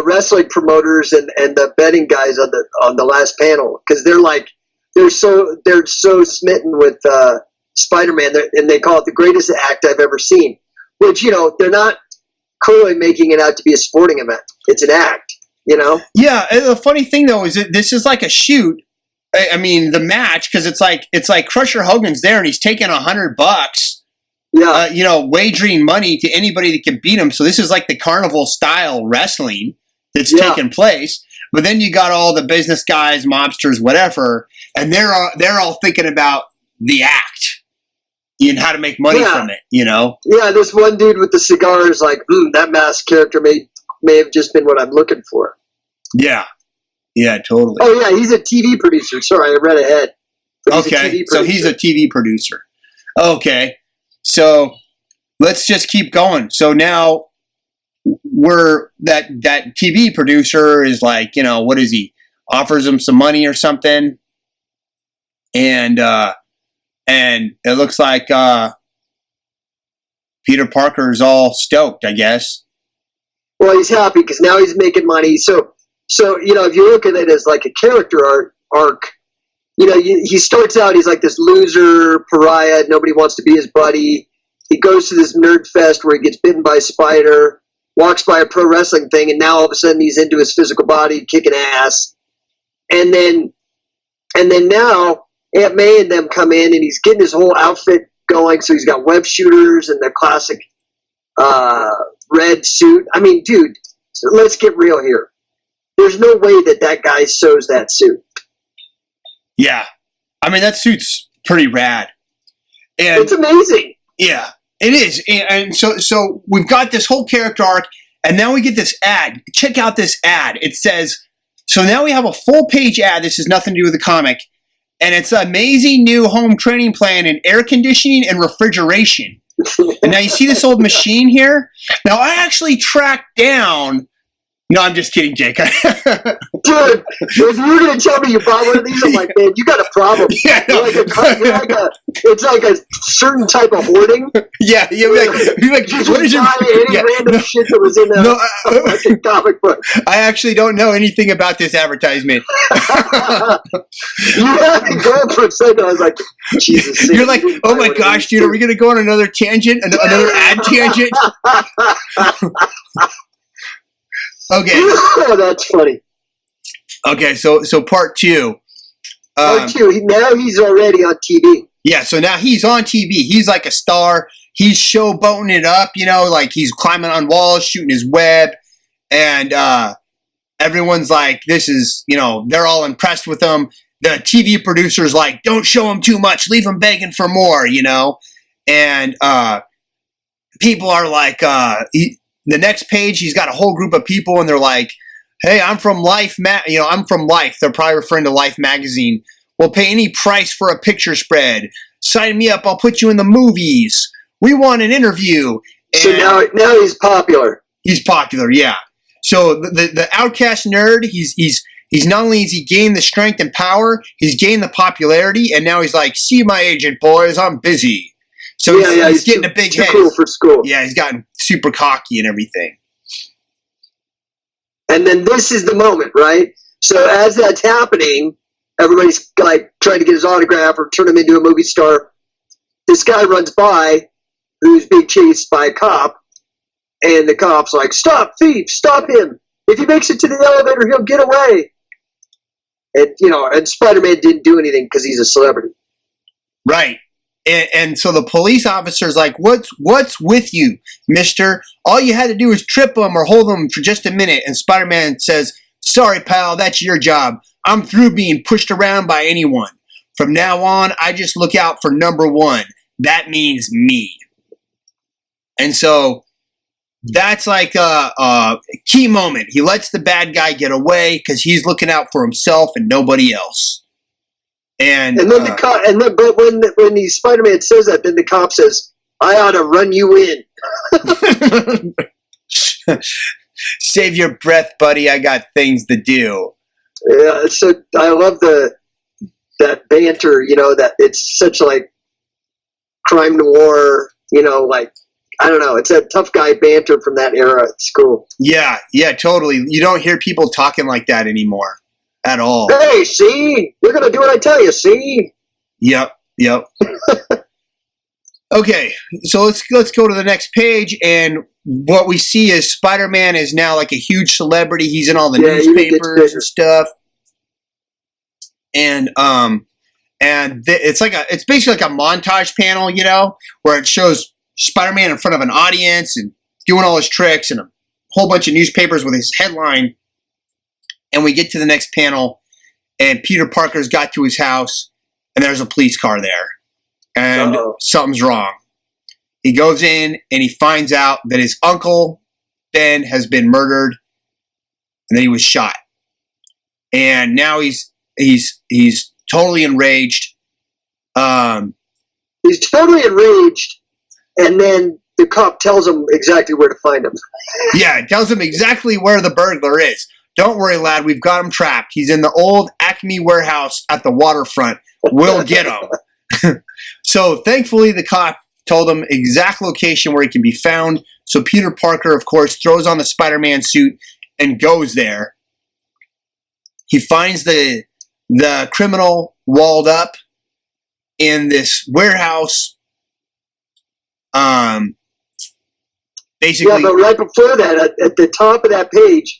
wrestling promoters and the betting guys on the last panel, because they're so smitten with Spider-Man, and they call it the greatest act I've ever seen. Which, they're not clearly making it out to be a sporting event. It's an act, Yeah, the funny thing though is that this is like a shoot. I mean, the match, because it's like Crusher Hogan's there and he's taking $100. Yeah, wagering money to anybody that can beat him. So this is like the carnival style wrestling that's taking place. But then you got all the business guys, mobsters, whatever, and they're all thinking about the act and how to make money from it. Yeah, this one dude with the cigar is like, that masked character may have just been what I'm looking for. Yeah, totally. Oh yeah, he's a TV producer. Sorry, I read ahead. Okay, so he's a TV producer. Okay. So let's just keep going. So now that TV producer is like, what is he? Offers him some money or something. And it looks like Peter Parker is all stoked, I guess. Well, he's happy because now he's making money. So if you look at it as like a character arc, he starts out, he's like this loser pariah. Nobody wants to be his buddy. He goes to this nerd fest where he gets bitten by a spider, walks by a pro wrestling thing, and now all of a sudden he's into his physical body, kicking ass. And then now Aunt May and them come in, and he's getting his whole outfit going. So he's got web shooters and the classic red suit. I mean, dude, let's get real here. There's no way that guy sews that suit. Yeah. I mean, that suit's pretty rad. And it's amazing. Yeah, it is. And so we've got this whole character arc, and now we get this ad. Check out this ad. It says, so now we have a full-page ad. This has nothing to do with the comic. And it's an amazing new home training plan in air conditioning and refrigeration. And now you see this old machine here? Now I actually tracked down... No, I'm just kidding, Jake. Dude, if you were going to tell me you bought one of these, I'm like, man, you got a problem. Yeah, no. It's like a certain type of hoarding. Yeah, you're like just what is your random shit that was in a comic book. I actually don't know anything about this advertisement. You had me going for a second. I was like, Jesus. You're like, oh my gosh, dude, are we going to go on another tangent? Another ad tangent? Okay. Oh, that's funny. Okay, so part two. Part two. Now he's already on TV. Yeah, so now he's on TV. He's like a star. He's showboating it up, like he's climbing on walls, shooting his web, and everyone's like, this is, they're all impressed with him. The TV producer's like, don't show him too much. Leave him begging for more, and people are like, the next page, he's got a whole group of people, and they're like, hey, I'm from Life. I'm from Life. They're probably referring to Life magazine. We'll pay any price for a picture spread. Sign me up. I'll put you in the movies. We want an interview. And so now he's popular. He's popular, yeah. So the outcast nerd, he's He's not only has he gained the strength and power, he's gained the popularity, and now he's like, see my agent, boys, I'm busy. So he's getting a big head. Too cool for school. Yeah, he's gotten super cocky and everything. And then this is the moment, right? So as that's happening, everybody's like trying to get his autograph or turn him into a movie star. This guy runs by, who's being chased by a cop, and the cop's like, "Stop, thief! Stop him! If he makes it to the elevator, he'll get away." And Spider-Man didn't do anything because he's a celebrity. Right. And so the police officer's like, what's with you, mister? All you had to do was trip him or hold him for just a minute. And Spider-Man says, sorry, pal, that's your job. I'm through being pushed around by anyone. From now on, I just look out for number one. That means me. And so that's like a key moment. He lets the bad guy get away because he's looking out for himself and nobody else. And then the cop, but when the Spider-Man says that, then the cop says, "I ought to run you in." Save your breath, buddy. I got things to do. Yeah, so I love that banter. That it's such like crime noir. Like I don't know. It's a tough guy banter from that era at school. Yeah, totally. You don't hear people talking like that anymore. At all. Hey, see? You're going to do what I tell you, see? Yep. Okay, so let's go to the next page, and what we see is Spider-Man is now like a huge celebrity. He's in all the newspapers and stuff. And it's basically like a montage panel, where it shows Spider-Man in front of an audience and doing all his tricks and a whole bunch of newspapers with his headline. And we get to the next panel, and Peter Parker's got to his house, and there's a police car there. And something's wrong. He goes in, and he finds out that his uncle, Ben, has been murdered, and then he was shot. And now he's totally enraged. He's totally enraged, and then the cop tells him exactly where to find him. Yeah, it tells him exactly where the burglar is. Don't worry, lad. We've got him trapped. He's in the old Acme warehouse at the waterfront. We'll get him. So thankfully, the cop told him exact location where he can be found. So Peter Parker, of course, throws on the Spider-Man suit and goes there. He finds the criminal walled up in this warehouse. Basically, yeah, but right before that, at the top of that page.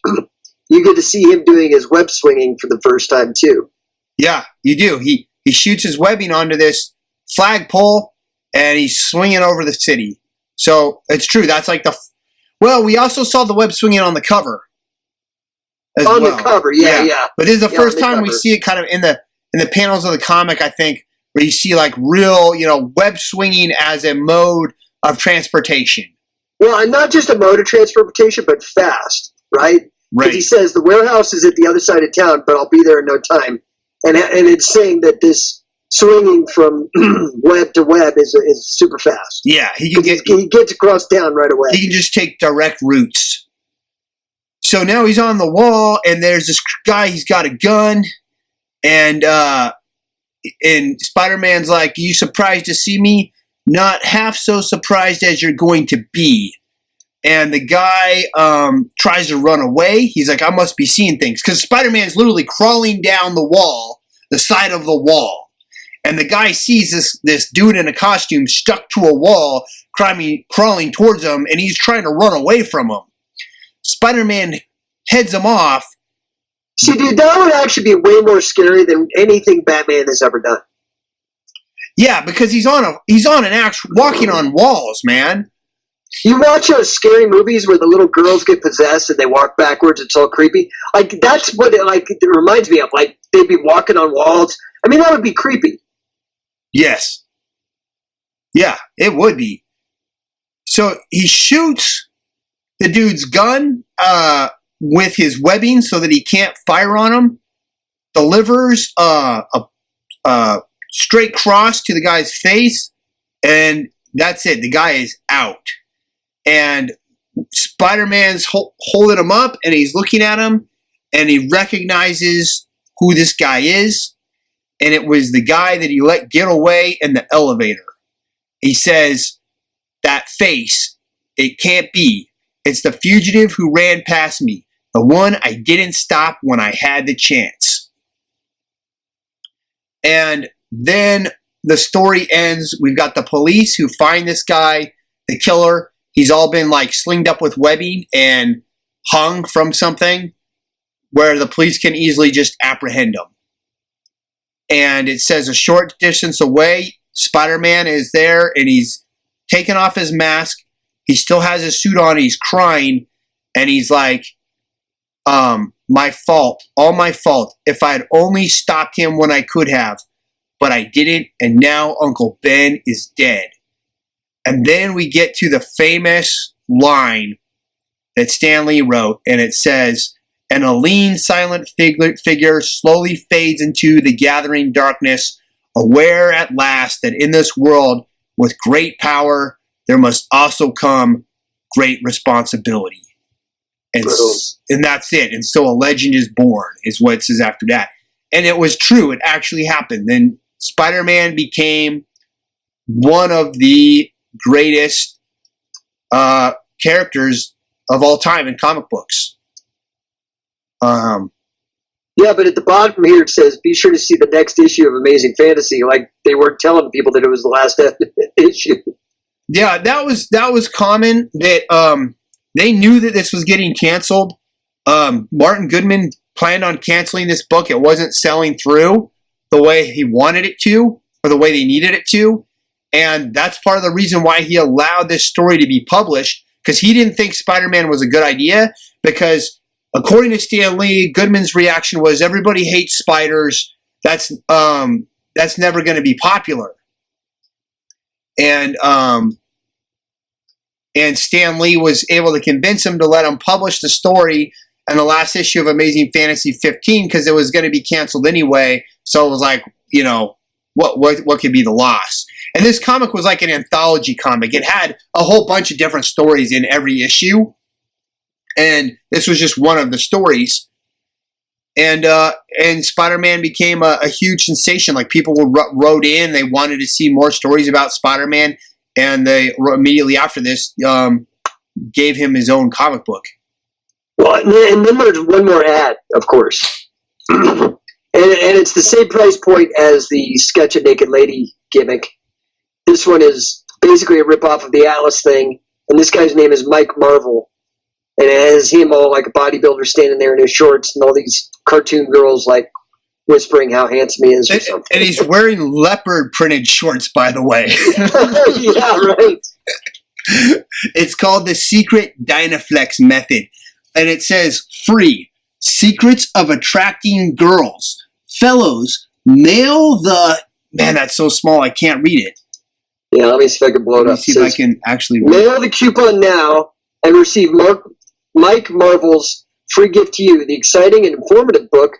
You get to see him doing his web swinging for the first time, too. Yeah, you do. He shoots his webbing onto this flagpole, and he's swinging over the city. So, it's true. That's like we also saw the web swinging on the cover. On the cover, yeah. But this is the first time we see it kind of in the panels of the comic, I think, where you see like real, web swinging as a mode of transportation. Well, and not just a mode of transportation, but fast, right? Because he says the warehouse is at the other side of town, but I'll be there in no time. And it's saying that this swinging from web to web is super fast. Yeah, he gets across town right away. He can just take direct routes. So now he's on the wall, and there's this guy. He's got a gun, and Spider-Man's like, "You surprised to see me? Not half so surprised as you're going to be." And the guy tries to run away. He's like, I must be seeing things. Because Spider-Man's literally crawling down the wall, the side of the wall. And the guy sees this dude in a costume stuck to a wall, crawling towards him, and he's trying to run away from him. Spider-Man heads him off. See, dude, that would actually be way more scary than anything Batman has ever done. Yeah, because he's on an actual walking on walls, man. You watch those scary movies where the little girls get possessed and they walk backwards. It's all creepy. Like that's what it reminds me of. Like they'd be walking on walls. I mean, that would be creepy. Yes. Yeah, it would be. So he shoots the dude's gun with his webbing so that he can't fire on him. Delivers a straight cross to the guy's face, and that's it. The guy is out. And Spider-Man's holding him up, and he's looking at him, and he recognizes who this guy is, and it was the guy that he let get away in the elevator. He says, "That face, it can't be. It's the fugitive who ran past me, the one I didn't stop when I had the chance." And then the story ends. We've got the police who find this guy, the killer. He's all been like slinged up with webbing and hung from something where the police can easily just apprehend him. And it says a short distance away, Spider-Man is there, and he's taken off his mask. He still has his suit on. He's crying, and he's like, my fault, all my fault. If I had only stopped him when I could have, but I didn't, and now Uncle Ben is dead. And then we get to the famous line that Stan Lee wrote, and it says, "And a lean, silent figure slowly fades into the gathering darkness, aware at last that in this world, with great power, there must also come great responsibility." And that's it. And so a legend is born, is what it says after that. And it was true. It actually happened. Then Spider-Man became one of the greatest characters of all time in comic books. Yeah, but at the bottom here it says, "Be sure to see the next issue of Amazing Fantasy." Like they weren't telling people that it was the last issue. Yeah, that was common. That they knew that this was getting canceled. Martin Goodman planned on canceling this book. It wasn't selling through the way he wanted it to, or the way they needed it to. And that's part of the reason why he allowed this story to be published, because he didn't think Spider-Man was a good idea, because according to Stan Lee, Goodman's reaction was, everybody hates spiders. That's never going to be popular. And Stan Lee was able to convince him to let him publish the story in the last issue of Amazing Fantasy 15, because it was going to be canceled anyway. So it was like, what could be the loss? And this comic was like an anthology comic. It had a whole bunch of different stories in every issue. And this was just one of the stories. And Spider-Man became a huge sensation. Like, people wrote in, they wanted to see more stories about Spider-Man. And they immediately after this gave him his own comic book. Well, and then there's one more ad, of course. and it's the same price point as the Sketch a Naked Lady gimmick. This one is basically a ripoff of the Alice thing. And this guy's name is Mike Marvel. And it has him all like a bodybuilder standing there in his shorts, and all these cartoon girls like whispering how handsome he is or something. And he's wearing leopard printed shorts, by the way. Yeah, right. It's called the Secret Dynaflex Method. And it says, free, secrets of attracting girls. Fellows, mail the... Man, that's so small, I can't read it. Yeah, let me see if I can blow it up. Let me see if I can actually read Mail the coupon now and receive Mike Marvel's free gift to you, the exciting and informative book,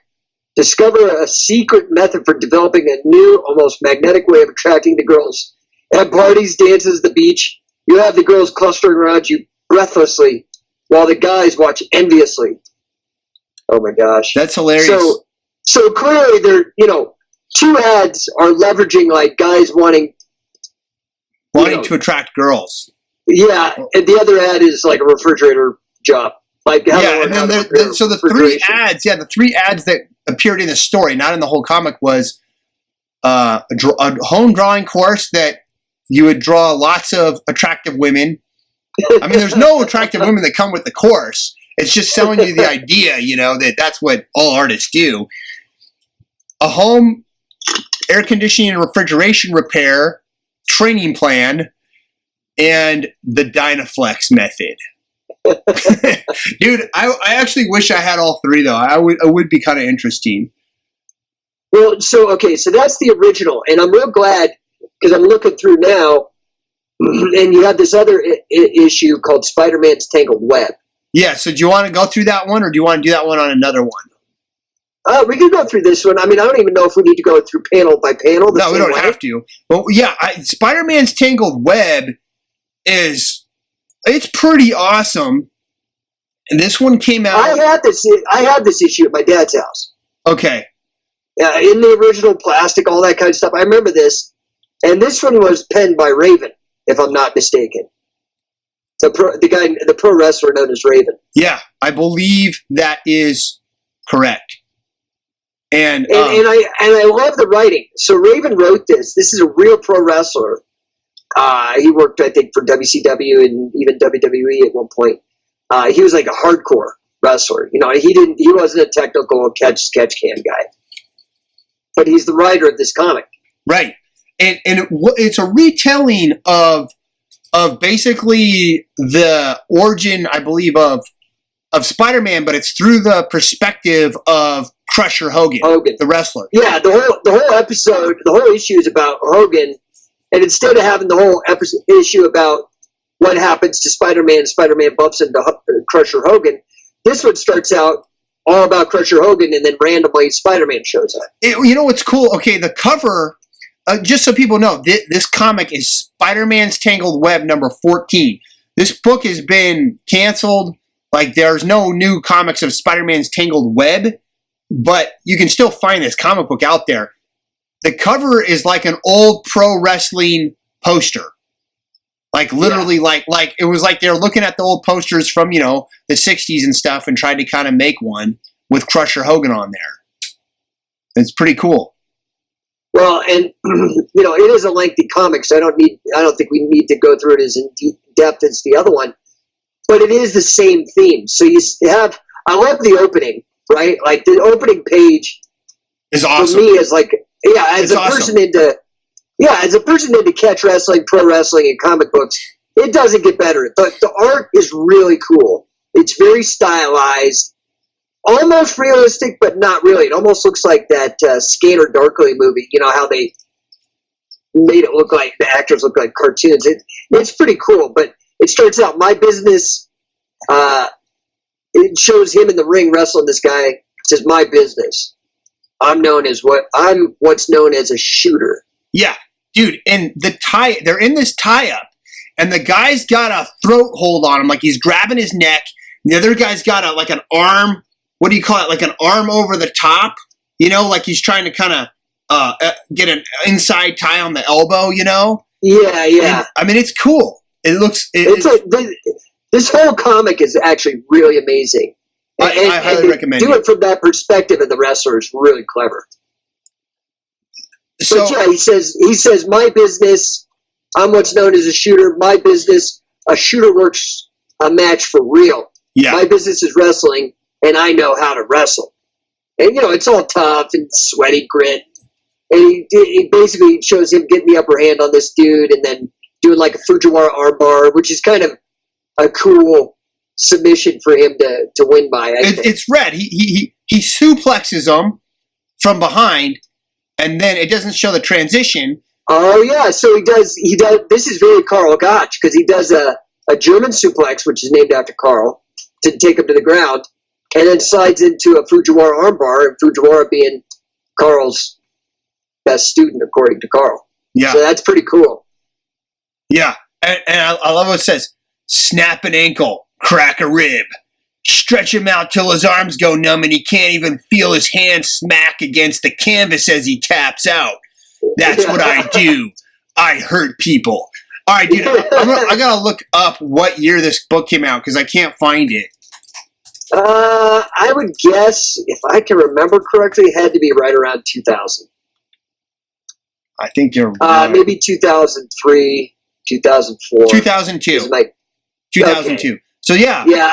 Discover a Secret Method for Developing a New, Almost Magnetic Way of Attracting the Girls. At parties, dances, the beach, you have the girls clustering around you breathlessly, while the guys watch enviously. Oh my gosh. That's hilarious. So clearly they're, two ads are leveraging like guys wanting to attract girls. Yeah, and the other ad is like a refrigerator job. Like and then the three ads that appeared in the story, not in the whole comic, was a home drawing course that you would draw lots of attractive women. I mean, there's no attractive women that come with the course. It's just selling you the idea, that's what all artists do. A home air conditioning and refrigeration repair training plan, and the Dynaflex method. Dude, I actually wish I had all three, though. It would be kind of interesting. Well, so that's the original, and I'm real glad, because I'm looking through now, and you have this other issue called Spider-Man's Tangled Web. Yeah, so do you want to go through that one, or do you want to do that one on another one? We can go through this one. I mean, I don't even know if we need to go through panel by panel. No, we don't have to. Well, yeah, Spider-Man's Tangled Web it's pretty awesome. And this one came out. I had this issue at my dad's house. Okay. In the original plastic, all that kind of stuff. I remember this. And this one was penned by Raven, if I'm not mistaken. The pro wrestler known as Raven. Yeah, I believe that is correct. And I love the writing. So Raven wrote this. This is a real pro wrestler. He worked, I think, for WCW and even WWE at one point. He was like a hardcore wrestler. You know, he wasn't a technical sketch cam guy. But he's the writer of this comic. Right. And it's a retelling of basically the origin, I believe, of Spider-Man, but it's through the perspective of Crusher Hogan, the wrestler. Yeah, the whole episode, the whole issue is about Hogan, and instead of having the whole issue about what happens to Spider-Man bumps into Crusher Hogan, this one starts out all about Crusher Hogan, and then randomly Spider-Man shows up. You know what's cool? Okay, the cover, just so people know, this comic is Spider-Man's Tangled Web number 14. This book has been canceled. Like, there's no new comics of Spider-Man's Tangled Web, but you can still find this comic book out there. The cover is like an old pro wrestling poster. Like, literally, like it was like they were looking at the old posters from, you know, the 60s and stuff and tried to kind of make one with Crusher Hogan on there. It's pretty cool. Well, and, you know, it is a lengthy comic, so I don't think we need to go through it as in depth as the other one. But it is the same theme. So you have, I love the opening, right? Like, the opening page is awesome. For me is like, as a person into catch wrestling, pro wrestling, and comic books, it doesn't get better. The art is really cool. It's very stylized, almost realistic, but not really. It almost looks like that Scanner Darkly movie. You know how they made it look like the actors look like cartoons. It's pretty cool, but it starts out, my business. It shows him in the ring wrestling this guy. It says, my business. I'm what's known as a shooter. Yeah, dude, and they're in this tie-up, and the guy's got a throat hold on him, like he's grabbing his neck. The other guy's got an arm, what do you call it, like an arm over the top, you know, like he's trying to kind of get an inside tie on the elbow, you know? Yeah. And, I mean, it's cool. It looks... This whole comic is actually really amazing. I highly recommend it. Do it from that perspective of the wrestler is really clever. So, but yeah, he says, my business, I'm what's known as a shooter. My business, a shooter works a match for real. Yeah. My business is wrestling, and I know how to wrestle. And, you know, it's all tough and sweaty grit. And he basically shows him getting the upper hand on this dude and then doing like a Fujiwara armbar, which is kind of a cool submission for him to win by. It's red. He suplexes him from behind, and then it doesn't show the transition. Oh yeah, so he does. This is very Karl Gotch because he does a German suplex, which is named after Karl, to take him to the ground, and then slides into a Fujiwara armbar, and Fujiwara being Karl's best student according to Karl. Yeah, so that's pretty cool. Yeah, and I love what it says. Snap an ankle, crack a rib, stretch him out till his arms go numb and he can't even feel his hand smack against the canvas as he taps out. That's what I do. I hurt people. All right, dude, I gotta look up what year this book came out because I can't find it. I would guess, if I can remember correctly, it had to be right around 2000. I think you're right. Maybe 2003, 2004. 2002. 2002. Okay. So yeah. Yeah,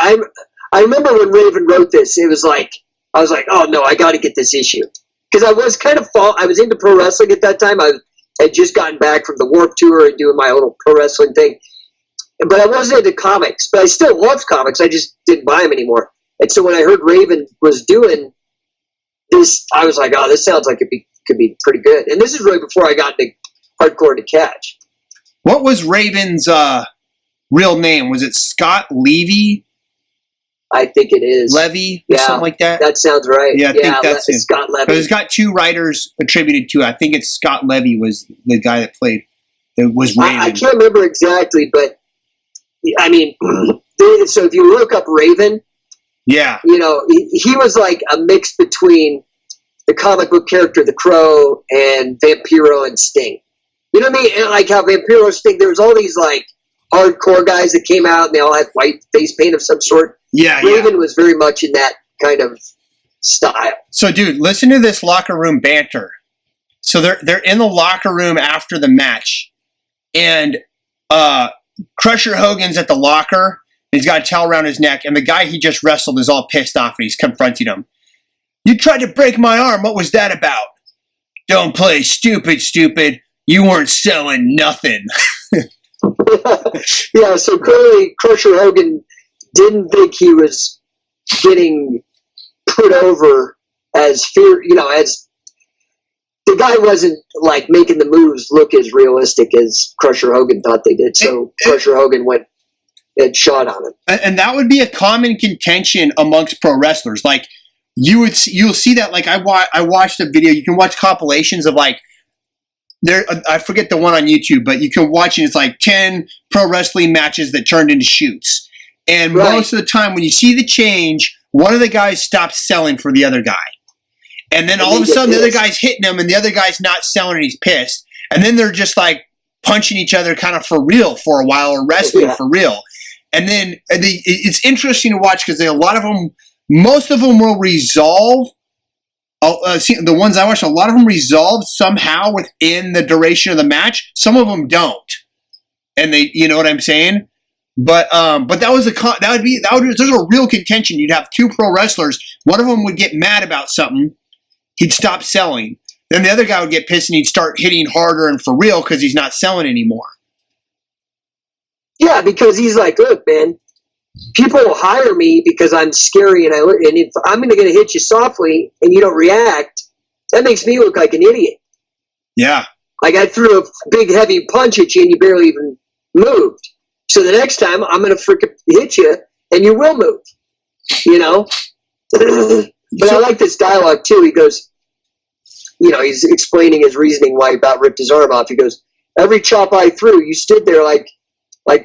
I remember when Raven wrote this, I was like, oh no, I got to get this issue. Because I was I was into pro wrestling at that time. I had just gotten back from the Warped Tour and doing my little pro wrestling thing. But I wasn't into comics. But I still loved comics. I just didn't buy them anymore. And so when I heard Raven was doing this, I was like, oh, this sounds like it could be pretty good. And this is really before I got into hardcore to catch. What was Raven's real name? Was it Scott Levy? I think it is. Levy? Or something like that? That sounds right. Yeah, I think that's him. Scott Levy. Because it's got two writers attributed to it. I think it's Scott Levy was the guy that was Raven. I can't remember exactly, but I mean, so if you look up Raven, Yeah. You know, he was like a mix between the comic book character The Crow and Vampiro and Sting. You know what I mean? And like how Vampiro and Sting, there was all these like hardcore guys that came out and they all had white face paint of some sort. Yeah, Raven was very much in that kind of style. So, dude, listen to this locker room banter. So they're in the locker room after the match, and Crusher Hogan's at the locker. He's got a towel around his neck, and the guy he just wrestled is all pissed off, and he's confronting him. You tried to break my arm. What was that about? Don't play stupid. You weren't selling nothing. Yeah, so clearly Crusher Hogan didn't think he was getting put over as as the guy wasn't like making the moves look as realistic as Crusher Hogan thought they did. So Crusher Hogan went and shot on him. And that would be a common contention amongst pro wrestlers. Like you'll see that. Like I watched a video. You can watch compilations of like I forget the one on YouTube, but you can watch it. It's like 10 pro wrestling matches that turned into shoots. And most of the time when you see the change, one of the guys stops selling for the other guy. And then all of a sudden the other guy's hitting him and the other guy's not selling and he's pissed. And then they're just like punching each other kind of for real for a while or wrestling for real. And then it's interesting to watch because a lot of them, most of them will resolve. The ones I watched, a lot of them resolve somehow within the duration of the match. Some of them don't. And they, you know what I'm saying? But there's a real contention. You'd have two pro wrestlers. One of them would get mad about something. He'd stop selling. Then the other guy would get pissed and he'd start hitting harder and for real because he's not selling anymore. Yeah, because he's like, look, man, people will hire me because I'm scary and if I'm going to hit you softly and you don't react, that makes me look like an idiot. Yeah. Like I threw a big heavy punch at you and you barely even moved. So the next time I'm going to freaking hit you and you will move, you know? But I like this dialogue too. He goes, he's explaining his reasoning why he about ripped his arm off. He goes, every chop I threw, you stood there like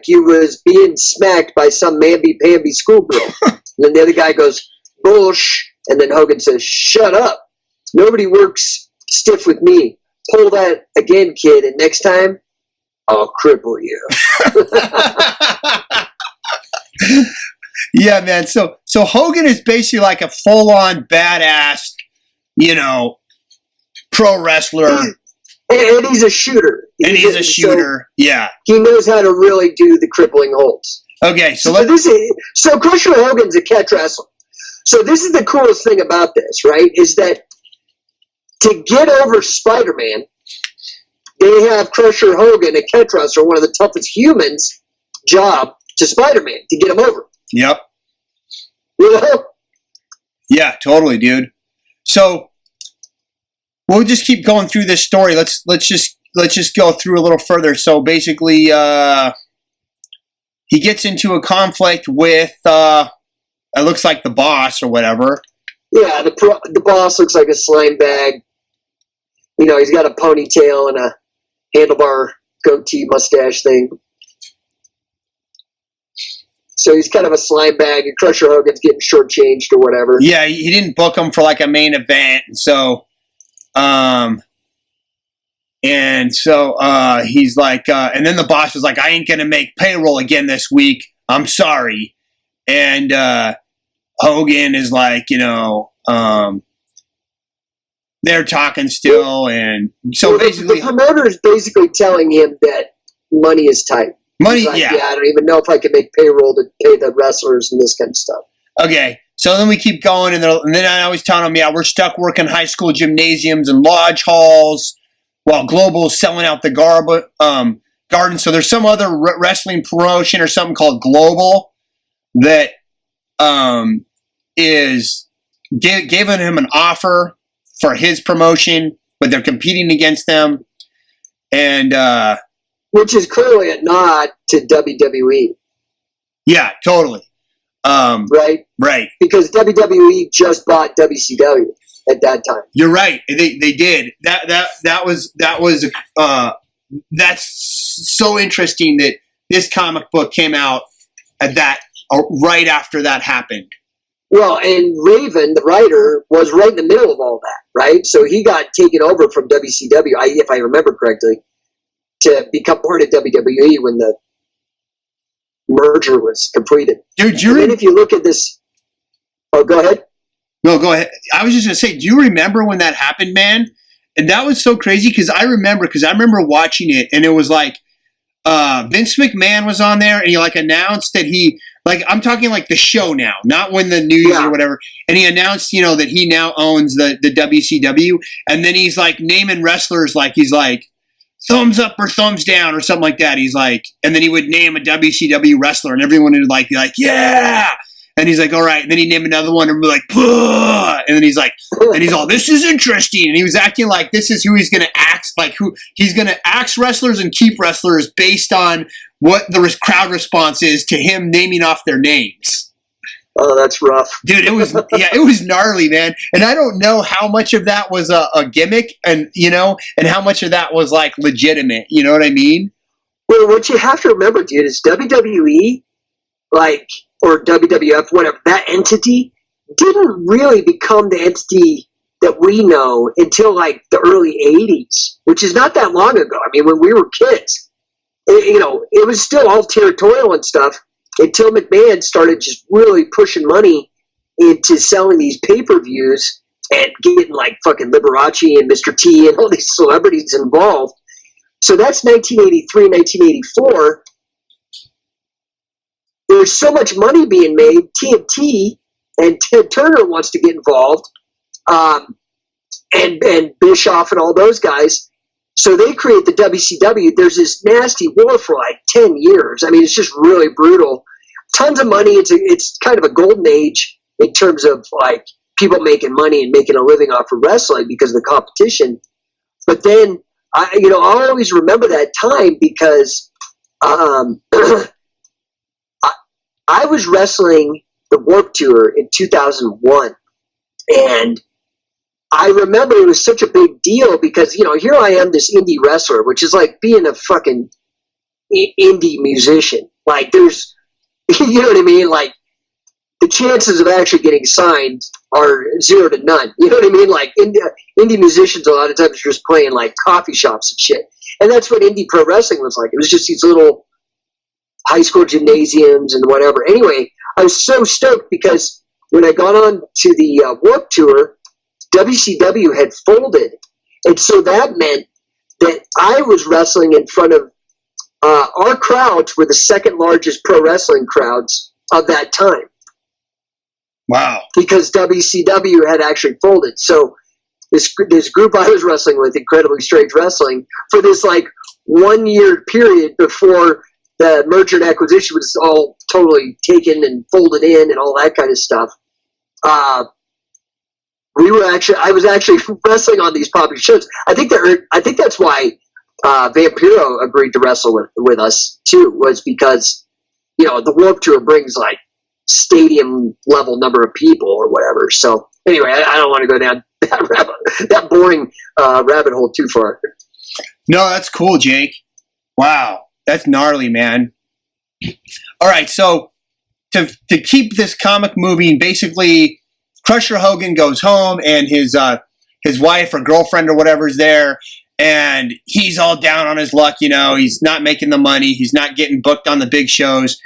you was being smacked by some mamby-pamby schoolgirl. And then the other guy goes, bullsh. And then Hogan says, shut up. Nobody works stiff with me. Pull that again, kid. And next time, I'll cripple you. Yeah, man. So Hogan is basically like a full-on badass, pro wrestler. And he's a shooter. He's a shooter. Yeah. He knows how to really do the crippling holds. Okay, so Crusher Hogan's a catch wrestler. So this is the coolest thing about this, right? Is that to get over Spider-Man, they have Crusher Hogan, a catch wrestler, one of the toughest humans, job to Spider-Man to get him over. Yep. You know? Yeah, totally, dude. So we'll just keep going through this story. Let's just go through a little further. So basically, he gets into a conflict with it looks like the boss or whatever. Yeah, the boss looks like a slime bag. He's got a ponytail and a handlebar goatee mustache thing. So he's kind of a slime bag, and Crusher Hogan's getting shortchanged or whatever. Yeah, he didn't book him for like a main event, so he's like, and then the boss was like, I ain't gonna make payroll again this week. I'm sorry. And Hogan is like, they're talking still, and so basically, the promoter is basically telling him that money is tight. Money, like, yeah. I don't even know if I can make payroll to pay the wrestlers and this kind of stuff. Okay, so then we keep going, and then I always tell them, yeah, we're stuck working high school gymnasiums and lodge halls while Global's selling out the garden. So there's some other wrestling promotion or something called Global that is giving him an offer for his promotion, but they're competing against them. And which is clearly a nod to WWE. Yeah, totally. Right? Right. Because WWE just bought WCW at that time. You're right. They did. That's so interesting that this comic book came out at that right after that happened. Well, and Raven, the writer, was right in the middle of all that, right? So he got taken over from WCW, if I remember correctly, to become part of WWE when the merger was completed. Dude, and then if you look at this, oh, go ahead. No, go ahead. I was just gonna say, do you remember when that happened, man? And that was so crazy because I remember watching it, and it was like Vince McMahon was on there, and he like announced that he, like, I'm talking like the show now, not when the news or whatever. And he announced, you know, that he now owns the WCW, and then he's like naming wrestlers, like he's like thumbs up or thumbs down or something like that. He's like, and then he would name a WCW wrestler, and everyone would like be like, yeah. And he's like, all right. And then he named another one and be like, Puh! And then he's like, and he's all, this is interesting. And he was acting like this is who he's going to axe, like who he's going to axe wrestlers and keep wrestlers based on what the crowd response is to him naming off their names. Oh, that's rough. Dude, it was gnarly, man. And I don't know how much of that was a gimmick and, you know, and how much of that was like legitimate. You know what I mean? Well, what you have to remember, dude, is WWE, like, or WWF, whatever, that entity didn't really become the entity that we know until like the early 80s, which is not that long ago. I mean, when we were kids, it was still all territorial and stuff until McMahon started just really pushing money into selling these pay-per-views and getting like fucking Liberace and Mr. T and all these celebrities involved. So that's 1983, 1984. There's so much money being made. TNT and Ted Turner wants to get involved, and Bischoff and all those guys. So they create the WCW. There's this nasty war for like 10 years. I mean, it's just really brutal. Tons of money. It's kind of a golden age in terms of like people making money and making a living off of wrestling because of the competition. But then I'll always remember that time because I was wrestling the Warped Tour in 2001, and I remember it was such a big deal because, here I am, this indie wrestler, which is like being a fucking indie musician. Like, there's, you know what I mean? Like, the chances of actually getting signed are 0 to none. You know what I mean? Like, indie musicians a lot of times are just playing, like, coffee shops and shit. And that's what indie pro wrestling was like. It was just these little high school gymnasiums and whatever. Anyway, I was so stoked because when I got on to the Warped Tour, WCW had folded. And so that meant that I was wrestling in front of our crowds were the second largest pro wrestling crowds of that time. Wow. Because WCW had actually folded. So this group I was wrestling with, Incredibly Strange Wrestling, for this like 1 year period before the merger and acquisition was all totally taken and folded in and all that kind of stuff. I was actually wrestling on these popular shows. I think that's why Vampiro agreed to wrestle with us too, was because, the Warped Tour brings like stadium level number of people or whatever. So anyway, I don't want to go down that boring rabbit hole too far. No, that's cool, Jake. Wow. That's gnarly, man. All right, so to keep this comic moving, basically, Crusher Hogan goes home, and his wife or girlfriend or whatever is there, and he's all down on his luck. He's not making the money. He's not getting booked on the big shows.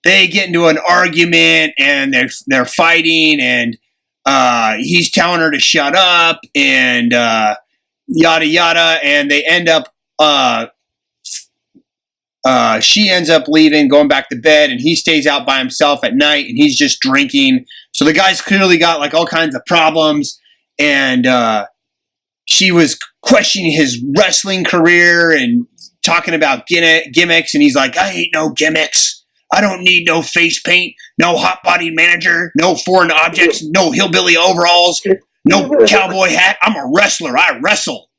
They get into an argument, and they're fighting, and he's telling her to shut up, and yada yada, and they end up. She ends up leaving, going back to bed, and he stays out by himself at night, and he's just drinking. So the guy's clearly got like all kinds of problems, and she was questioning his wrestling career and talking about gimmicks, and he's like, I ain't no gimmicks. I don't need no face paint, no hot-bodied manager, no foreign objects, no hillbilly overalls, no cowboy hat. I'm a wrestler. I wrestle.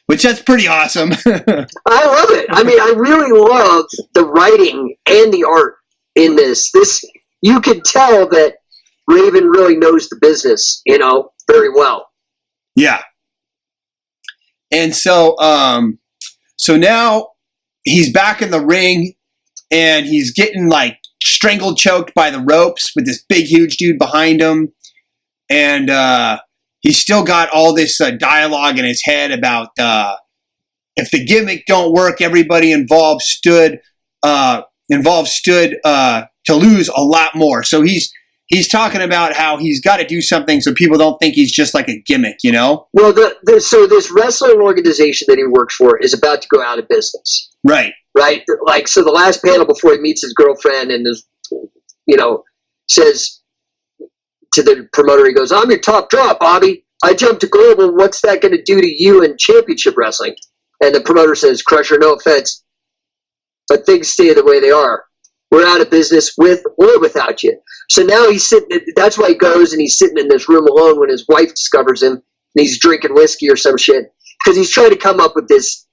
Which that's pretty awesome. I love it. I mean, I really love the writing and the art in this. You could tell that Raven really knows the business, very well. Yeah. And so now he's back in the ring, and he's getting like strangled, choked by the ropes with this big, huge dude behind him. And he's still got all this dialogue in his head about if the gimmick don't work, everybody involved stood to lose a lot more. So he's talking about how he's got to do something so people don't think he's just like a gimmick, you know? Well, so this wrestling organization that he works for is about to go out of business. Right. Right? Like, so the last panel before he meets his girlfriend and is, says to the promoter, he goes, "I'm your top draw, Bobby. I jumped to Global. What's that going to do to you in championship wrestling?" And the promoter says, "Crusher, no offense, but things stay the way they are. We're out of business with or without you." So now he's sitting, that's why he goes and he's sitting in this room alone when his wife discovers him and he's drinking whiskey or some shit. Because he's trying to come up with this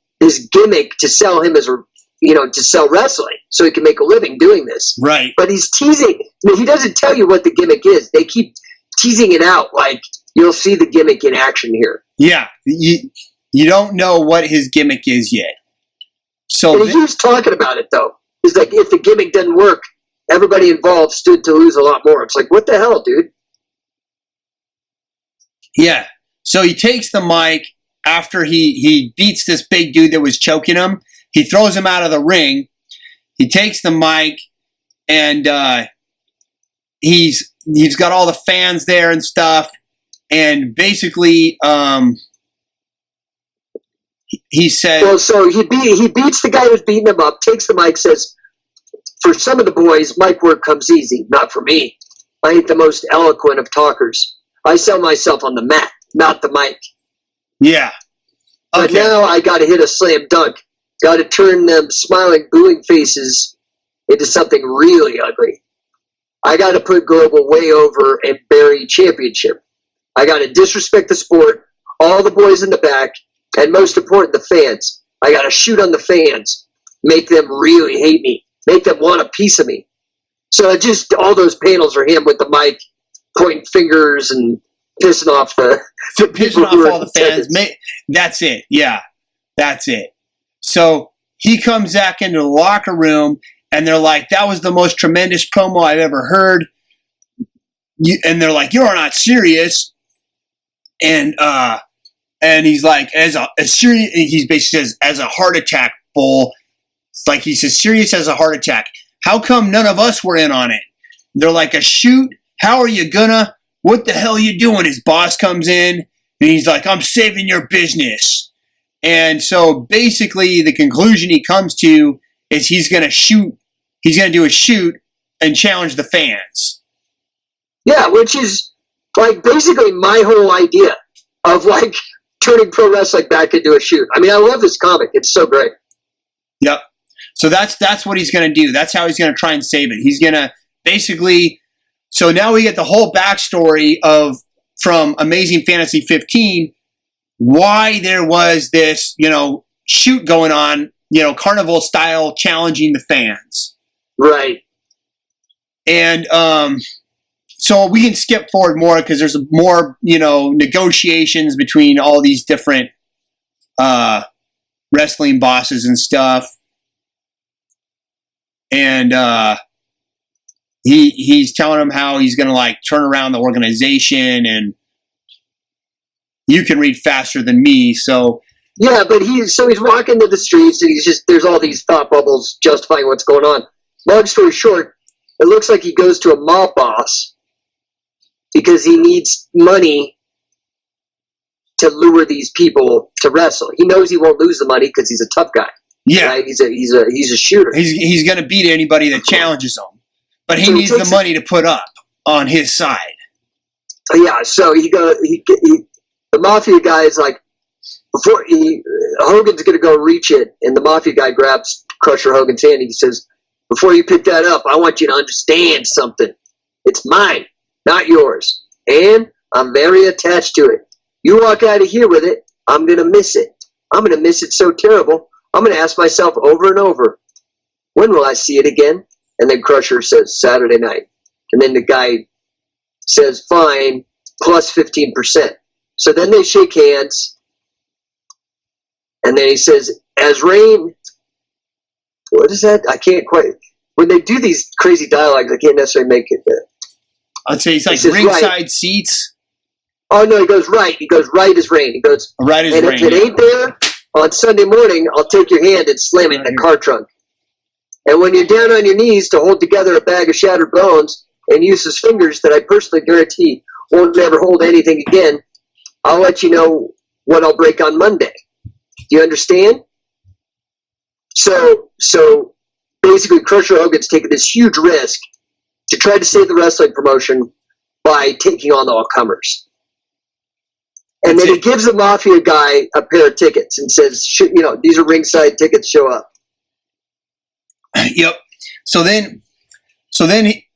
gimmick to sell him as a, to sell wrestling so he can make a living doing this. Right. But he's teasing. He doesn't tell you what the gimmick is. They keep teasing it out like you'll see the gimmick in action here. Yeah. You don't know what his gimmick is yet. So he keeps talking about it, though. He's like, if the gimmick doesn't work, everybody involved stood to lose a lot more. It's like, what the hell, dude? Yeah. So he takes the mic after he beats this big dude that was choking him. He throws him out of the ring. He takes the mic and he's got all the fans there and stuff. And basically, he said, well, so he beats the guy who's beating him up, takes the mic, says, "For some of the boys, mic work comes easy. Not for me. I ain't the most eloquent of talkers. I sell myself on the mat, not the mic." Yeah. Okay. But now I got to hit a slam dunk. Got to turn them smiling, booing faces into something really ugly. I got to put Global way over and bury championship. I got to disrespect the sport, all the boys in the back, and most important, the fans. I got to shoot on the fans, make them really hate me, make them want a piece of me. So just all those panels are him with the mic, pointing fingers and pissing off pissing off all the fans. That's it. Yeah, that's it. So he comes back into the locker room, and they're like, "That was the most tremendous promo I've ever heard." And they're like, "You're not serious." And he's like, "As a serious," he basically says, "as a heart attack, bull." It's like he's as serious as a heart attack. How come none of us were in on it? They're like, "A shoot? How are you gonna? What the hell are you doing?" His boss comes in and he's like, "I'm saving your business." And so basically the conclusion he comes to is he's going to shoot. He's going to do a shoot and challenge the fans. Yeah, which is like basically my whole idea of like turning pro wrestling back into a shoot. I mean, I love this comic. It's so great. Yep. So that's what he's going to do. That's how he's going to try and save it. He's going to basically. So now we get the whole backstory from Amazing Fantasy 15, why there was this, shoot going on, carnival style challenging the fans. Right. And so we can skip forward more because there's more, negotiations between all these different wrestling bosses and stuff. And he's telling him how he's going to turn around the organization, and you can read faster than me. So yeah, but he's walking to the streets and there's all these thought bubbles justifying what's going on. Long story short, it looks like he goes to a mob boss because he needs money to lure these people to wrestle. He knows he won't lose the money because he's a tough guy. Yeah, right? He's a shooter. He's going to beat anybody that challenges him, but he needs the money to put up on his side. Yeah, so the mafia guy is like, Hogan's going to go reach it, and the mafia guy grabs Crusher Hogan's hand and he says, "Before you pick that up, I want you to understand something. It's mine, not yours, and I'm very attached to it. You walk out of here with it, I'm going to miss it. I'm going to miss it so terrible, I'm going to ask myself over and over, when will I see it again?" And then Crusher says, "Saturday night." And then the guy says, "Fine, plus 15%. So then they shake hands. And then he says, "As rain," what is that? I can't quite. when they do these crazy dialogues, I can't necessarily make it. I'd say it's like ringside right. Seats. Oh no, he goes right. He goes right as rain. He goes right as rain. And if it ain't there on Sunday morning, I'll take your hand and slam it in the car trunk. And when you're down on your knees to hold together a bag of shattered bones and use his fingers that I personally guarantee won't never hold anything again, I'll let you know what I'll break on Monday. Do you understand? So basically, Crusher Hogan's taking this huge risk to try to save the wrestling promotion by taking on the all-comers. And then he gives the Mafia guy a pair of tickets and says, these are ringside tickets, show up. Yep. So then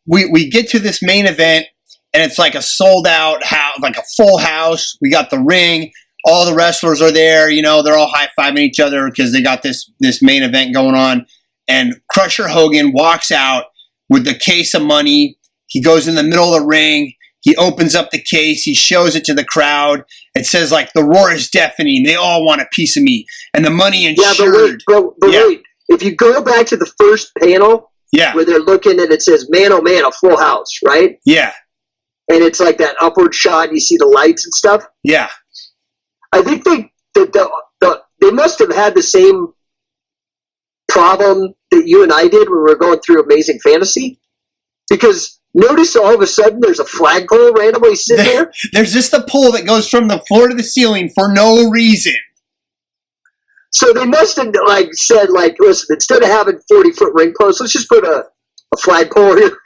we get to this main event, and it's like a sold-out house, like a full house. We got the ring. All the wrestlers are there. They're all high-fiving each other because they got this main event going on. And Crusher Hogan walks out with the case of money. He goes in the middle of the ring. He opens up the case. He shows it to the crowd. It says, like, the roar is deafening. They all want a piece of me. And the money insured. Yeah, but wait. If you go back to the first panel where they're looking and it says, man, oh, man, a full house, right? Yeah. And it's like that upward shot. And you see the lights and stuff. Yeah. I think they must have had the same problem that you and I did when we were going through Amazing Fantasy. Because notice all of a sudden there's a flagpole randomly sitting there. There's just a pole that goes from the floor to the ceiling for no reason. So they must have said, listen, instead of having 40-foot ring posts, let's just put a flagpole here.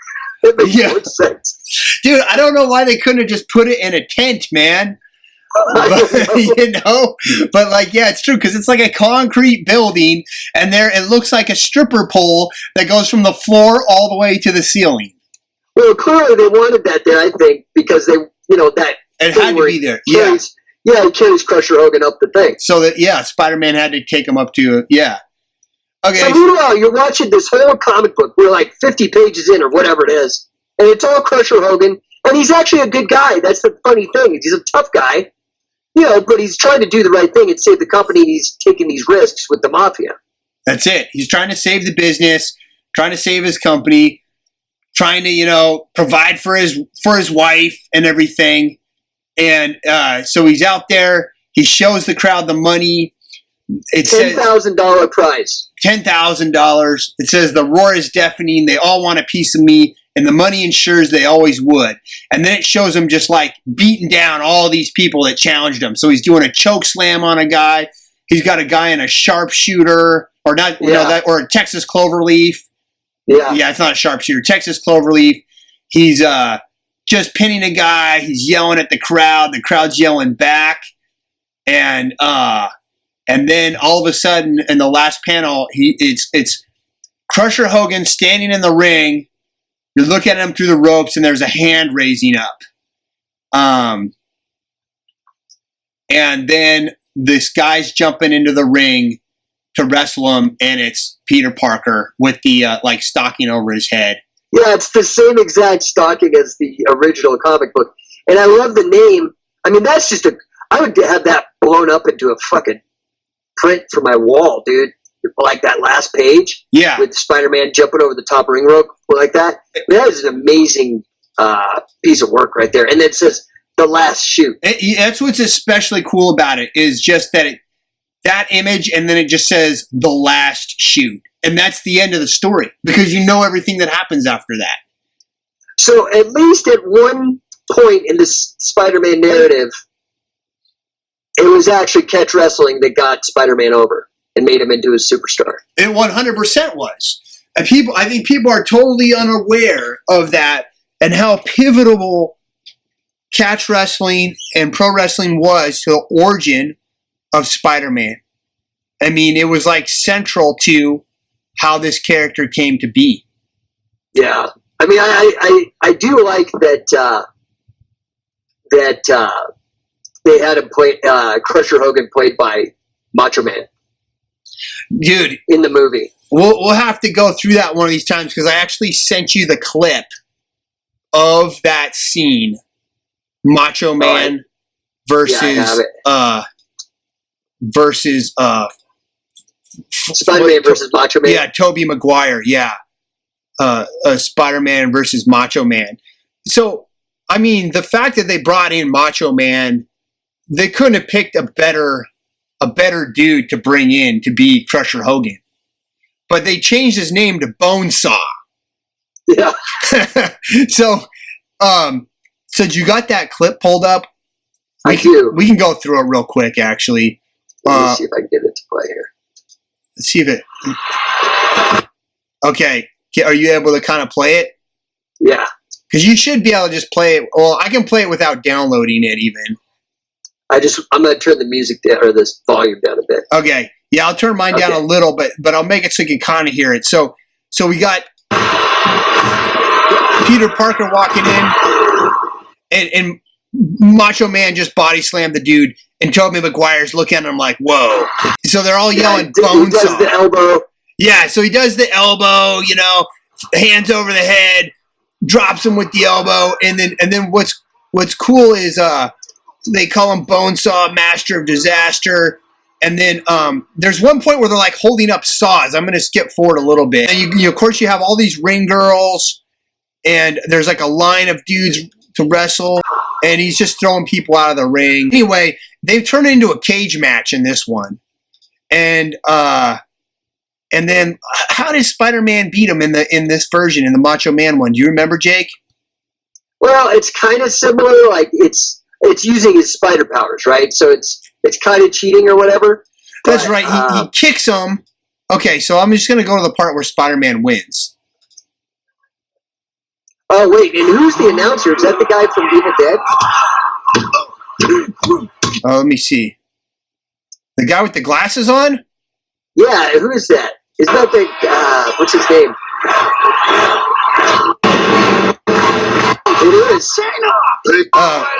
It makes more sense. Dude, I don't know why they couldn't have just put it in a tent, man. But, it's true, because it's like a concrete building, and it looks like a stripper pole that goes from the floor all the way to the ceiling. Well, clearly they wanted that there, I think, because they, that it had to be there. He carries Crusher Hogan up the thing. So that Spider-Man had to take him up to Okay. So meanwhile, you're watching this whole comic book. We're like 50 pages in or whatever it is, and it's all Crusher Hogan, and he's actually a good guy. That's the funny thing. He's a tough guy. But he's trying to do the right thing and save the company, and he's taking these risks with the Mafia. That's it. He's trying to save the business, trying to save his company, trying to, provide for his wife and everything. And so he's out there. He shows the crowd the money. It says $10,000 prize. $10,000. It says the roar is deafening. They all want a piece of me. And the money ensures they always would. And then it shows him just beating down all these people that challenged him. So he's doing a choke slam on a guy. He's got a guy in a sharpshooter, or not, or a Texas cloverleaf. Yeah, it's not a sharpshooter. Texas cloverleaf. He's just pinning a guy. He's yelling at the crowd. The crowd's yelling back. And then all of a sudden, in the last panel, it's Crusher Hogan standing in the ring. You look at him through the ropes, and there's a hand raising up. And then this guy's jumping into the ring to wrestle him, and it's Peter Parker with the stocking over his head. Yeah, it's the same exact stocking as the original comic book. And I love the name. I mean, that's just I would have that blown up into a fucking print for my wall, dude. Like that last page, with Spider-Man jumping over the top ring rope like that. That is an amazing piece of work right there. And then it says the last shoot. That's what's especially cool about it, is just that that image, and then it just says the last shoot, and that's the end of the story, because you know everything that happens after that. So at least at one point in this Spider-Man narrative, it was actually Catch Wrestling that got Spider-Man over and made him into a superstar. It 100% was. And I think people are totally unaware of that, and how pivotal catch wrestling and pro wrestling was to the origin of Spider-Man. I mean, it was central to how this character came to be. Yeah. I mean, I do like that they had him play Crusher Hogan played by Macho Man. Dude, in the movie. We'll have to go through that one of these times, because I actually sent you the clip of that scene. Macho Man versus Spider-Man versus Macho Man. Yeah, Tobey Maguire, yeah. Spider-Man versus Macho Man. So, I mean, the fact that they brought in Macho Man, they couldn't have picked a better dude to bring in to be Crusher Hogan. But they changed his name to Bonesaw. Yeah. So you got that clip pulled up? I do. We can go through it real quick, actually. Let me see if I can get it to play here. Let's see if it... Okay. Are you able to kind of play it? Yeah. Because you should be able to just play it. Well, I can play it without downloading it even. I'm going to turn the music down, or this volume down a bit. Okay. Yeah, I'll turn mine down a little, but I'll make it so you can kind of hear it. So we got Peter Parker walking in, and Macho Man just body slammed the dude, and Tobey Maguire's looking at him like, whoa. So they're all yelling, Bonesaw. He does the elbow. Yeah, so he does the elbow, hands over the head, drops him with the elbow, and then what's cool is they call him Bonesaw, Master of Disaster, and then there's one point where they're like holding up saws. I'm going to skip forward a little bit, and you of course you have all these ring girls, and there's like a line of dudes to wrestle, and he's just throwing people out of the ring. Anyway, they've turned it into a cage match in this one, and then how did Spider-Man beat him in this version, in the Macho Man one? Do you remember, Jake? Well, it's kind of similar. Like it's using his spider powers, right? So it's kind of cheating or whatever. That's right. He kicks him. Okay, so I'm just going to go to the part where Spider-Man wins. Oh, wait. And who's the announcer? Is that the guy from Evil Dead? Let me see. The guy with the glasses on? Yeah, who is that? Isn't that the, what's his name? It is.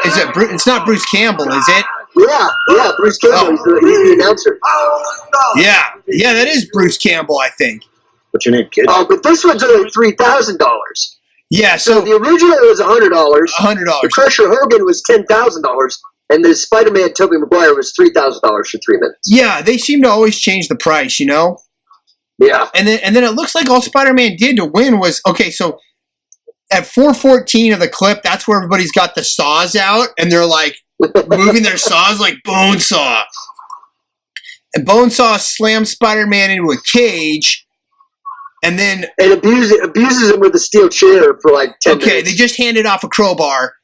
Is it Bruce? It's not Bruce Campbell, is it? Yeah, Bruce Campbell. He's the announcer. Yeah, that is Bruce Campbell, I think. What's your name, kid? Oh, but this one's only $3,000. Yeah, so the original was $100. $100. The Crusher Hogan was $10,000, and the Spider-Man Tobey Maguire was $3,000 for 3 minutes. Yeah, they seem to always change the price, Yeah, and then it looks like all Spider-Man did to win was so. At 4:14 of the clip, that's where everybody's got the saws out, and they're like moving their saws like Bonesaw. And Bonesaw slams Spider-Man into a cage, and abuses him with a steel chair for like 10 minutes. Okay, they just handed off a crowbar,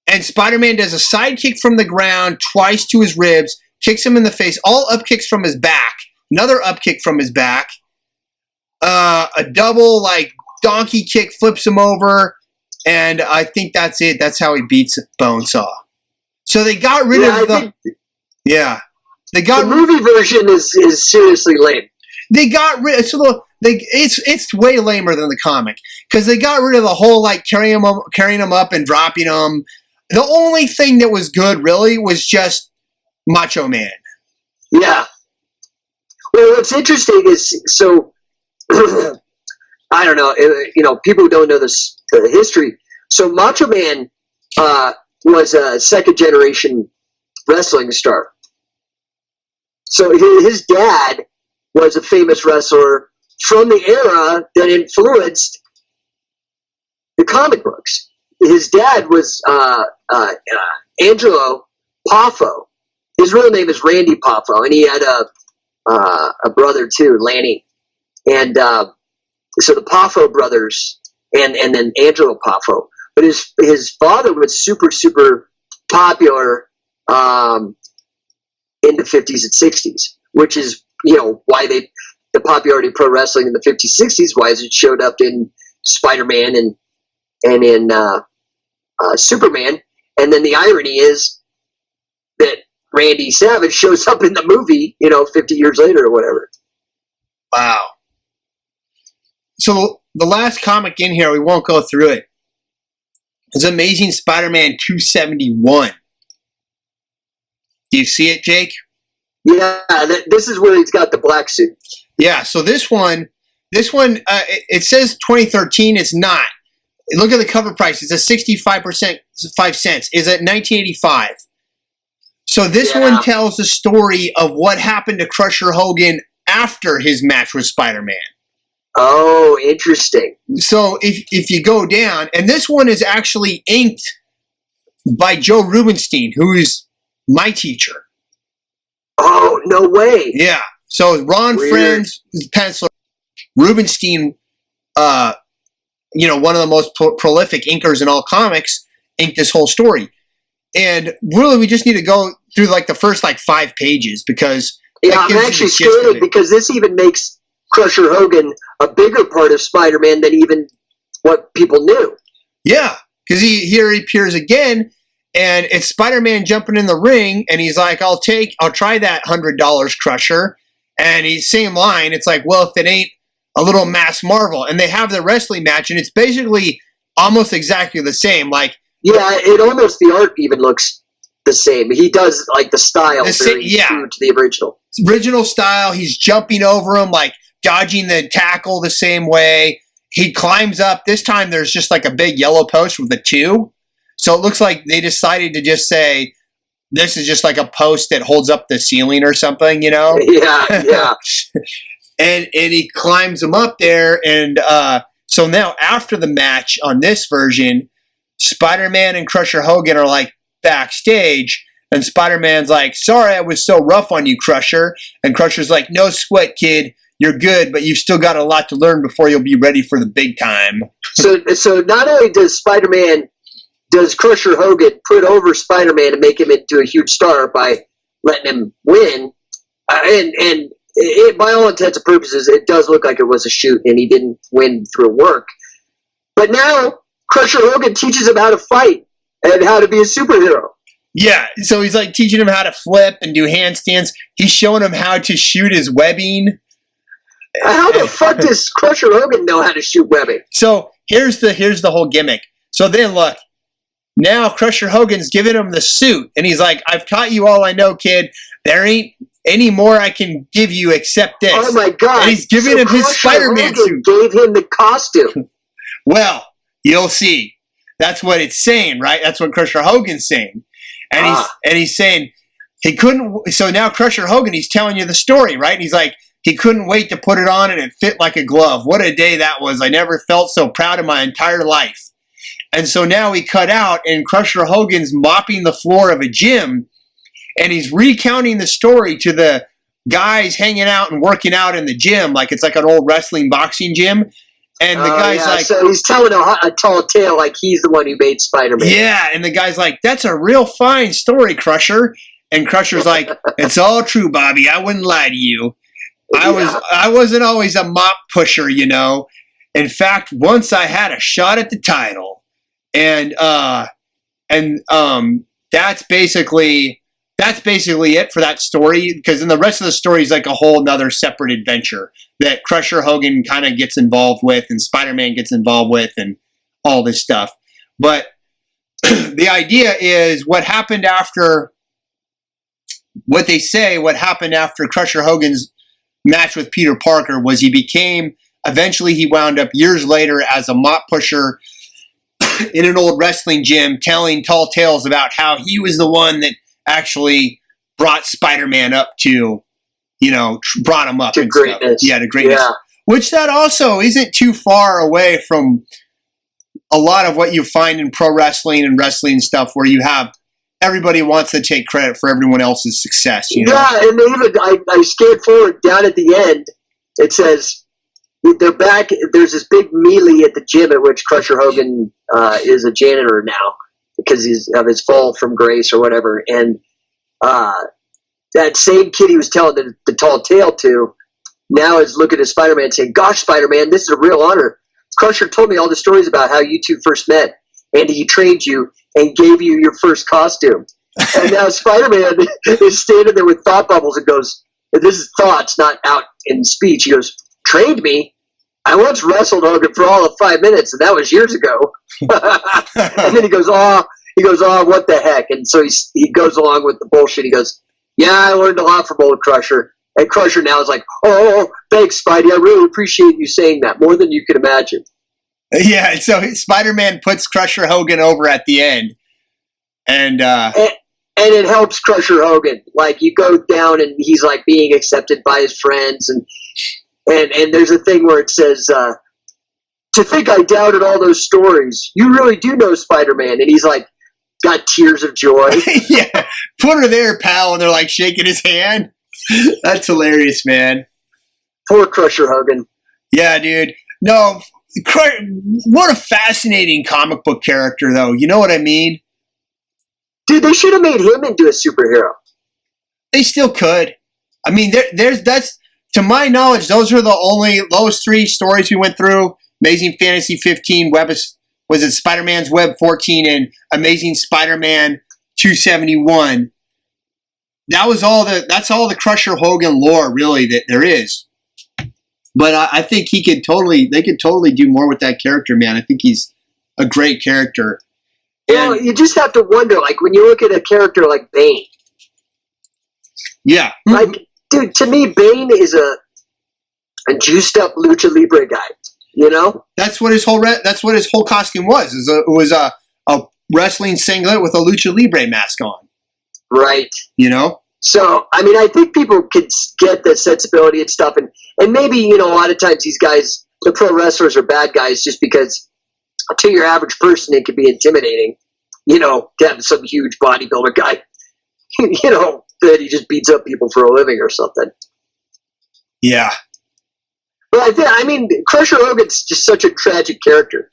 and Spider-Man does a side kick from the ground twice to his ribs, kicks him in the face, all up kicks from his back, another up kick from his back, a double donkey kick, flips him over, and I think that's it. That's how he beats Bonesaw. So they got rid of the... Yeah. They got the movie version is seriously lame. They got rid... it's way lamer than the comic, because they got rid of the whole carrying him up and dropping him. The only thing that was good, really, was just Macho Man. Yeah. Well, what's interesting is, so... I don't know, people who don't know the history. So Macho Man was a second-generation wrestling star. So his dad was a famous wrestler from the era that influenced the comic books. His dad was Angelo Poffo. His real name is Randy Poffo, and he had a brother too, Lanny. And so the Poffo brothers, and then Angelo Poffo. But his father was super, super popular in the 50s and 60s, which is, why the popularity of pro wrestling in the 50s, 60s, why it showed up in Spider-Man and in Superman. And then the irony is that Randy Savage shows up in the movie, 50 years later or whatever. Wow. So the last comic in here, we won't go through it, is Amazing Spider-Man 271. Do you see it, Jake? Yeah, this is where he's got the black suit. Yeah, so this one, it says 2013. It's not. Look at the cover price. It's a 5 cents. Is at 1985. So this one tells the story of what happened to Crusher Hogan after his match with Spider-Man. Oh, interesting. So if you go down, and this one is actually inked by Joe Rubenstein, who is my teacher. Oh, no way. Yeah. So Ron Friend's penciler, Rubenstein, one of the most prolific inkers in all comics, inked this whole story. And really, we just need to go through like the first 5 pages because I'm actually scared because this even makes Crusher Hogan a bigger part of Spider-Man than even what people knew. Yeah, because here he appears again, and it's Spider-Man jumping in the ring, and he's like, I'll try that $100, Crusher. And he's same line. It's like, well, if it ain't a little mass Marvel, and they have the wrestling match, and it's basically almost exactly the same. It almost, the art even looks the same. He does the style very true to the original. Original style. He's jumping over him, dodging the tackle the same way. He climbs up. This time there's just a big yellow post with a 2. So it looks like they decided to just say, this is just a post that holds up the ceiling or something, Yeah. and he climbs him up there. And so now after the match on this version, Spider-Man and Crusher Hogan are backstage. And Spider-Man's like, sorry I was so rough on you, Crusher. And Crusher's like, no sweat, kid. You're good, but you've still got a lot to learn before you'll be ready for the big time. So not only does Crusher Hogan put over Spider-Man and make him into a huge star by letting him win, and by all intents and purposes, it does look like it was a shoot and he didn't win through work. But now Crusher Hogan teaches him how to fight and how to be a superhero. Yeah, so he's teaching him how to flip and do handstands. He's showing him how to shoot his webbing. How the fuck does Crusher Hogan know how to shoot webbing? So here's the whole gimmick. So then look, now Crusher Hogan's giving him the suit, and he's like, I've taught you all I know, kid. There ain't any more I can give you except this. Oh my God. And he's giving him his Spider-Man suit. Gave him the costume. Well, you'll see. That's what it's saying, right? That's what Crusher Hogan's saying. And he's saying he couldn't. So now Crusher Hogan, he's telling you the story, right? And he's like, he couldn't wait to put it on and it fit like a glove. What a day that was. I never felt so proud in my entire life. And so now we cut out and Crusher Hogan's mopping the floor of a gym and he's recounting the story to the guys hanging out and working out in the gym like it's like an old wrestling boxing gym. And the guy's so he's telling a tall tale like he's the one who made Spider-Man. Yeah, and the guy's like, that's a real fine story, Crusher. And Crusher's like, it's all true, Bobby. I wouldn't lie to you. I wasn't always a mop pusher, In fact, once I had a shot at the title. And that's basically it for that story, because in the rest of the story is like a whole nother separate adventure that Crusher Hogan kind of gets involved with and Spider-Man gets involved with and all this stuff. But the idea is what happened after Crusher Hogan's match with Peter Parker was eventually he wound up years later as a mop pusher in an old wrestling gym telling tall tales about how he was the one that actually brought Spider-Man up to, brought him up to greatness. Yeah, to greatness. Yeah. Which that also isn't too far away from a lot of what you find in pro wrestling and wrestling stuff where you have everybody wants to take credit for everyone else's success. Yeah, and even I scanned forward down at the end. It says they're back. There's this big melee at the gym at which Crusher Hogan is a janitor now because he's of his fall from grace or whatever. And that same kid he was telling the tall tale to now is looking at Spider-Man saying, "Gosh, Spider-Man, this is a real honor. Crusher told me all the stories about how you two first met, and he trained you and gave you your first costume." And now Spider-Man is standing there with thought bubbles and goes, and this is thoughts, not out in speech. He goes, "Trained me? I once wrestled Hogan for all of 5 minutes, and that was years ago." And then he goes, "Oh, what the heck?" And so he goes along with the bullshit. He goes, "Yeah, I learned a lot from old Crusher." And Crusher now is like, "Oh, thanks, Spidey. I really appreciate you saying that, more than you could imagine." Yeah, so Spider-Man puts Crusher Hogan over at the end. And it helps Crusher Hogan. Like, you go down and he's like being accepted by his friends, and And there's a thing where it says, to think I doubted all those stories. You really do know Spider-Man. And he's like, got tears of joy. Yeah, put her there, pal. And they're like shaking his hand. That's hilarious, man. Poor Crusher Hogan. Yeah, dude. No, what a fascinating comic book character, though. You know what I mean? Dude, they should have made him into a superhero. They still could. I mean, that's to my knowledge, those are three stories we went through. Amazing Fantasy 15, was it Spider-Man's Web 14, and Amazing Spider-Man 271. That's all the Crusher Hogan lore really that there is. But I think they could totally do more with that character, man. I think he's a great character. Well, you just have to wonder, like, when you look at a character like Bane. Yeah. Like, dude, to me, Bane is a juiced up lucha libre guy. You know, that's what his whole costume was. It was a wrestling singlet with a lucha libre mask on. Right. You know. So I mean, I think people could get the sensibility and stuff, and maybe a lot of times these guys, the pro wrestlers, are bad guys just because to your average person it could be intimidating. To have some huge bodybuilder guy, that he just beats up people for a living or something. Yeah. But I mean, Crusher Hogan's just such a tragic character.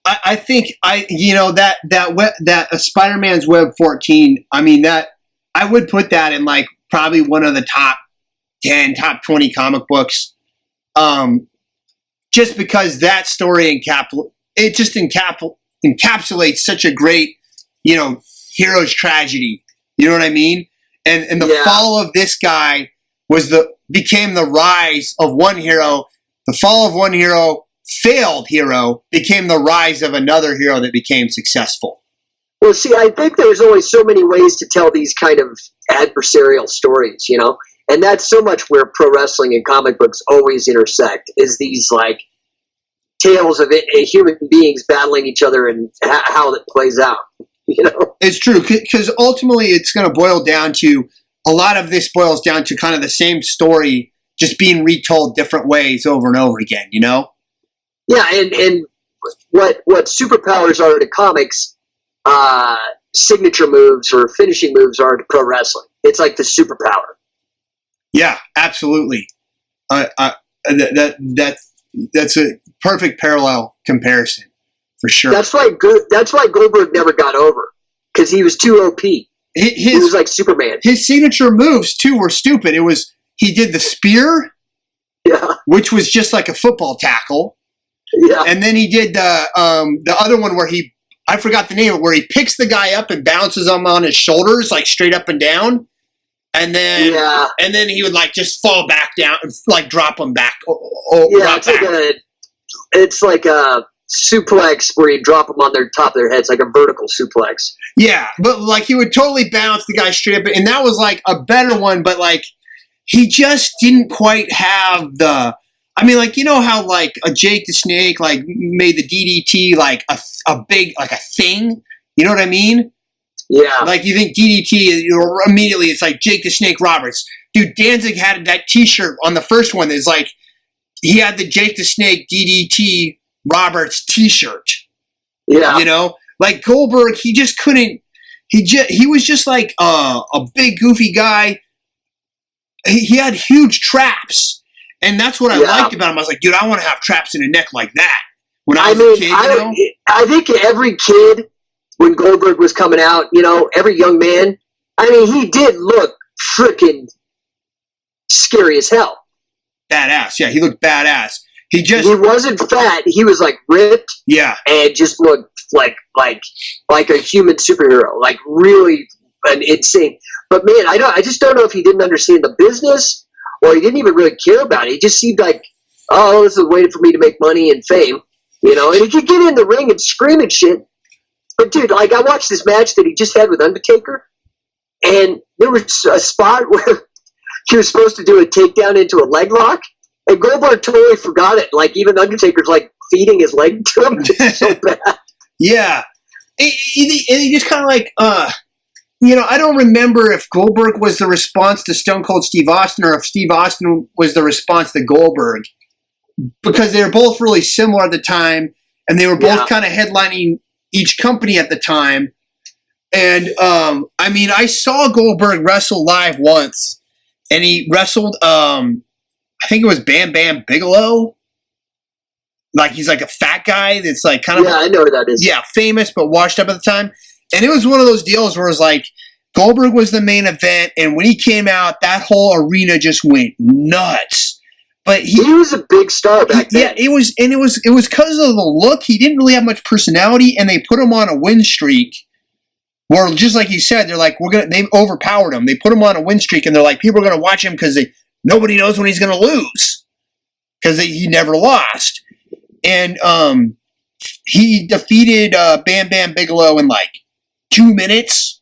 I think that Spider-Man's Web 14. I mean, that I would put that in like probably one of the top 10, top 20 comic books. Just because that story encapsulates such a great, hero's tragedy. You know what I mean? And the fall of this guy became the rise of one hero. The fall of one hero, failed hero, became the rise of another hero that became successful. Well, see, I think there's only so many ways to tell these kind of adversarial stories, and that's so much where pro wrestling and comic books always intersect, is these like tales of human beings battling each other and how that plays out. It's true, because ultimately it's going to boil down to, a lot of this boils down to kind of the same story, just being retold different ways over and over again, Yeah, and what superpowers are to comics, signature moves or finishing moves are to pro wrestling. It's like the superpower. Yeah, absolutely. That's a perfect parallel comparison, for sure. That's why Goldberg never got over, because he was too OP. He was like Superman. His signature moves too were stupid. He did the spear, which was just like a football tackle. Yeah. And then he did the other one where I forgot the name, where he picks the guy up and bounces him on his shoulders, like straight up and down. And then he would like just fall back down, like drop him back. It's like a suplex where you drop them on their top of their heads, like a vertical suplex. Yeah, but like he would totally bounce the guy straight up, and that was like a better one, but like he just didn't quite have the. I mean, like, how like a Jake the Snake like made the DDT like a big like a thing. You know what I mean? Yeah. Like you think DDT, immediately it's like Jake the Snake Roberts. Dude, Danzig had that T-shirt on the first one. That's like he had the Jake the Snake DDT Roberts T-shirt. Yeah. Like Goldberg, he just couldn't. He was just like a big goofy guy. He had huge traps, and that's what I liked about him. I was like, dude, I want to have traps in the neck like that. When I was a kid, I think every kid, when Goldberg was coming out, every young man, I mean, he did look freaking scary as hell. Badass, yeah, he looked badass. He wasn't fat. He was like ripped. Yeah, and just looked like a human superhero, like really an insane. But man, I just don't know if he didn't understand the business or he didn't even really care about it. He just seemed like, oh, this is a way for me to make money and fame, And he could get in the ring and scream and shit. But dude, like I watched this match that he just had with Undertaker, and there was a spot where he was supposed to do a takedown into a leg lock. And Goldberg totally forgot it. Like, even Undertaker's, like, feeding his leg to him. It's so bad. Yeah. And he just kind of, like, I don't remember if Goldberg was the response to Stone Cold Steve Austin or if Steve Austin was the response to Goldberg, because they were both really similar at the time, and they were both kind of headlining each company at the time. And I saw Goldberg wrestle live once, and he wrestled, I think it was Bam Bam Bigelow. Like, he's like a fat guy that's like kind of... Yeah, I know who that is. Yeah, famous but washed up at the time. And it was one of those deals where it was like, Goldberg was the main event, and when he came out, that whole arena just went nuts. But he was a big star back then. Yeah, it was because of the look. He didn't really have much personality, and they put him on a win streak. Where, just like you said, they're like, they've overpowered him. They put him on a win streak, and they're like, people are going to watch him because nobody knows when he's going to lose. Because he never lost. And he defeated Bam Bam Bigelow in like 2 minutes.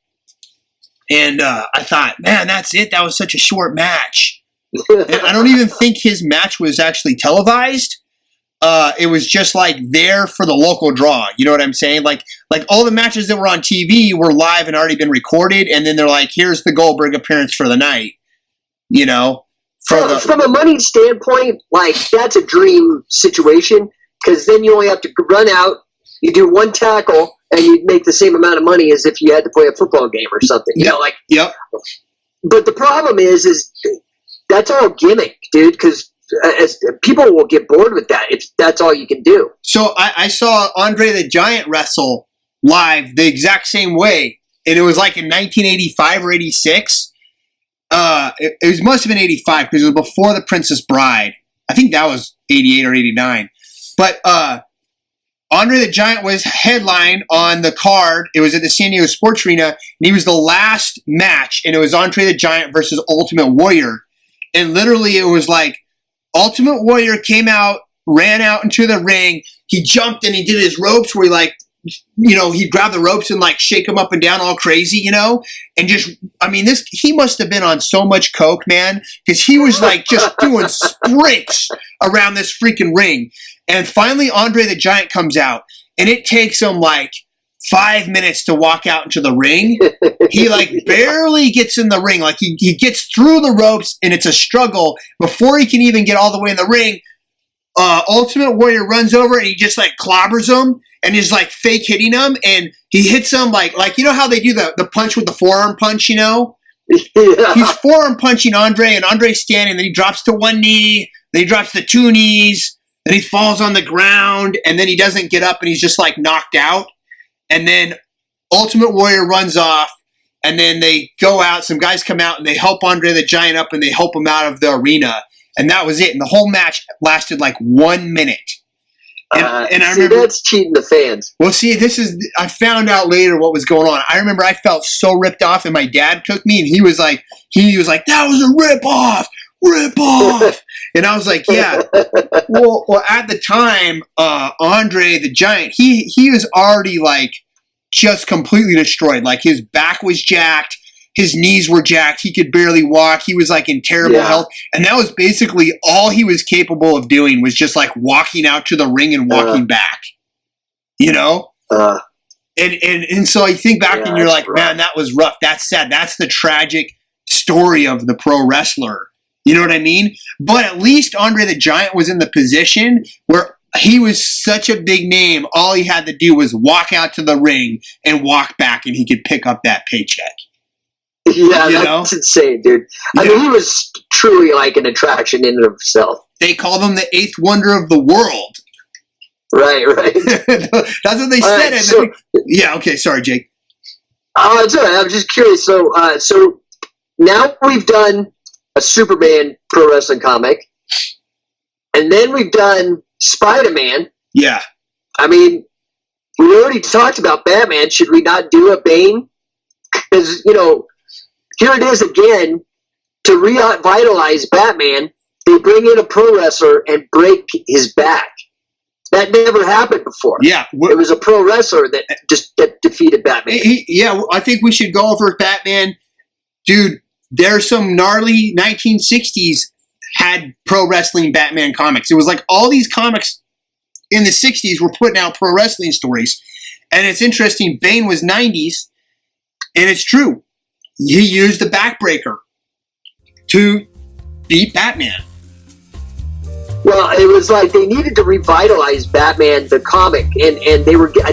And I thought, man, that's it. That was such a short match. And I don't even think his match was actually televised. It was just like there for the local draw. You know what I'm saying? Like all the matches that were on TV were live and already been recorded. And then they're like, here's the Goldberg appearance for the night. From a money standpoint, like, that's a dream situation. Because then you only have to run out, you do one tackle, and you make the same amount of money as if you had to play a football game or something. Yep. But the problem is that's all gimmick, dude, because people will get bored with that if that's all you can do. So I saw Andre the Giant wrestle live the exact same way, and it was like in 1985 or 86. It must have been 85 because it was before The Princess Bride. I think that was 88 or 89. But Andre the Giant was headline on the card. It was at the San Diego Sports Arena, and he was the last match, and it was Andre the Giant versus Ultimate Warrior. And literally it was like Ultimate Warrior came out, ran out into the ring, he jumped and he did his ropes where he'd grab the ropes and like shake them up and down all crazy, and just, he must have been on so much coke, man, because he was like just doing sprints around this freaking ring. And finally, Andre the Giant comes out, and it takes him like 5 minutes to walk out into the ring. He like barely gets in the ring. Like he gets through the ropes, and it's a struggle before he can even get all the way in the ring. Ultimate Warrior runs over, and he just like clobbers him, and is like fake hitting him, and he hits him like how they do the punch with the forearm punch, Yeah. He's forearm punching Andre, and Andre's standing, then he drops to one knee, then he drops to two knees. Then he falls on the ground, and then he doesn't get up, and he's just like knocked out. And then Ultimate Warrior runs off, and then they go out. Some guys come out, and they help Andre the Giant up, and they help him out of the arena. And that was it. And the whole match lasted like 1 minute. And I remember that's cheating the fans. Well, see, I found out later what was going on. I remember I felt so ripped off, and my dad took me, and he was like, that was a rip off. And I was like, yeah. Well, at the time, Andre the Giant, he was already like just completely destroyed. Like his back was jacked, his knees were jacked, he could barely walk, he was like in terrible health, and that was basically all he was capable of doing was just like walking out to the ring and walking back. And so you think back and you're like, man, that was rough. That's sad. That's the tragic story of the pro wrestler. You know what I mean? But at least Andre the Giant was in the position where he was such a big name, all he had to do was walk out to the ring and walk back, and he could pick up that paycheck. Yeah, that's insane, dude. I mean, he was truly like an attraction in and of himself. They called him the eighth wonder of the world. Right. That's what they said. Right, so, yeah, okay, sorry, Jake. It's all right. I'm just curious. So now we've done a Superman pro wrestling comic, and then we've done Spider-Man. Yeah. I mean, we already talked about Batman. Should we not do a Bane? Because, here it is again. To revitalize Batman, they bring in a pro wrestler and break his back. That never happened before. Yeah. It was a pro wrestler that defeated Batman. I think we should go over Batman. Dude, there's some gnarly 1960s had pro wrestling Batman comics. It was like all these comics in the 60s were putting out pro wrestling stories. And it's interesting, Bane was 90s, and it's true. he used the backbreaker to beat Batman. Well, it was like they needed to revitalize Batman the comic, and I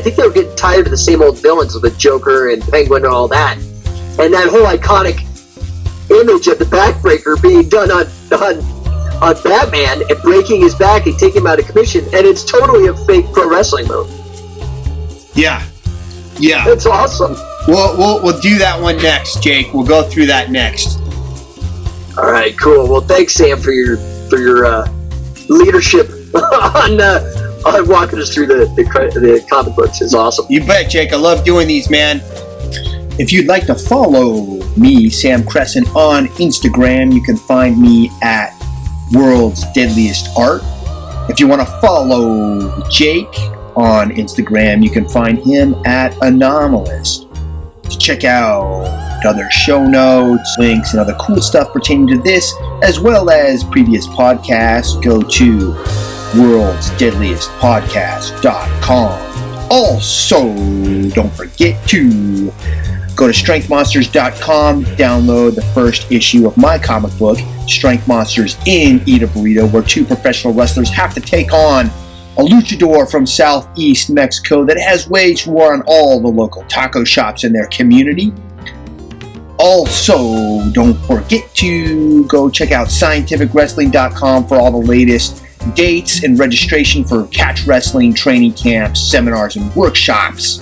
think they were getting tired of the same old villains with the Joker and Penguin and all that, and that whole iconic image of the backbreaker being done on Batman and breaking his back and taking him out of commission, and it's totally a fake pro wrestling move. Yeah, it's awesome. We'll do that one next, Jake. We'll go through that next. All right, cool. Well, thanks, Sam, for your leadership on walking us through the comic books. It's awesome. You bet, Jake. I love doing these, man. If you'd like to follow me, Sam Crescent, on Instagram, you can find me at World's Deadliest Art. If you want to follow Jake on Instagram, you can find him at Anomalist. To check out other show notes, links, and other cool stuff pertaining to this, as well as previous podcasts, go to worldsdeadliestpodcast.com. Also, don't forget to go to strengthmonsters.com, download the first issue of my comic book, Strength Monsters in Eat a Burrito, where two professional wrestlers have to take on a luchador from southeast Mexico that has waged war on all the local taco shops in their community. Also, don't forget to go check out scientificwrestling.com for all the latest dates and registration for catch wrestling training camps, seminars, and workshops.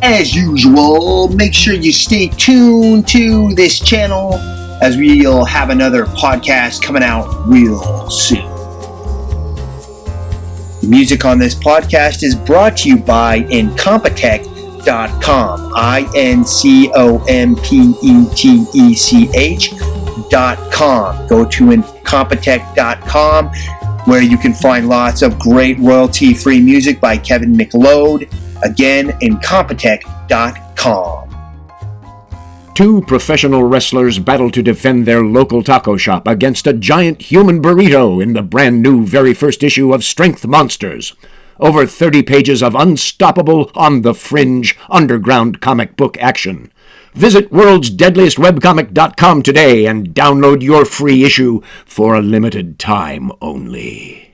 As usual, make sure you stay tuned to this channel as we'll have another podcast coming out real soon. The music on this podcast is brought to you by Incompetech.com. INCOMPETECH.com. Go to Incompetech.com, where you can find lots of great royalty-free music by Kevin McLeod. Again, Incompetech.com. Two professional wrestlers battle to defend their local taco shop against a giant human burrito in the brand new very first issue of Strength Monsters. Over 30 pages of unstoppable, on-the-fringe, underground comic book action. Visit worldsdeadliestwebcomic.com today and download your free issue for a limited time only.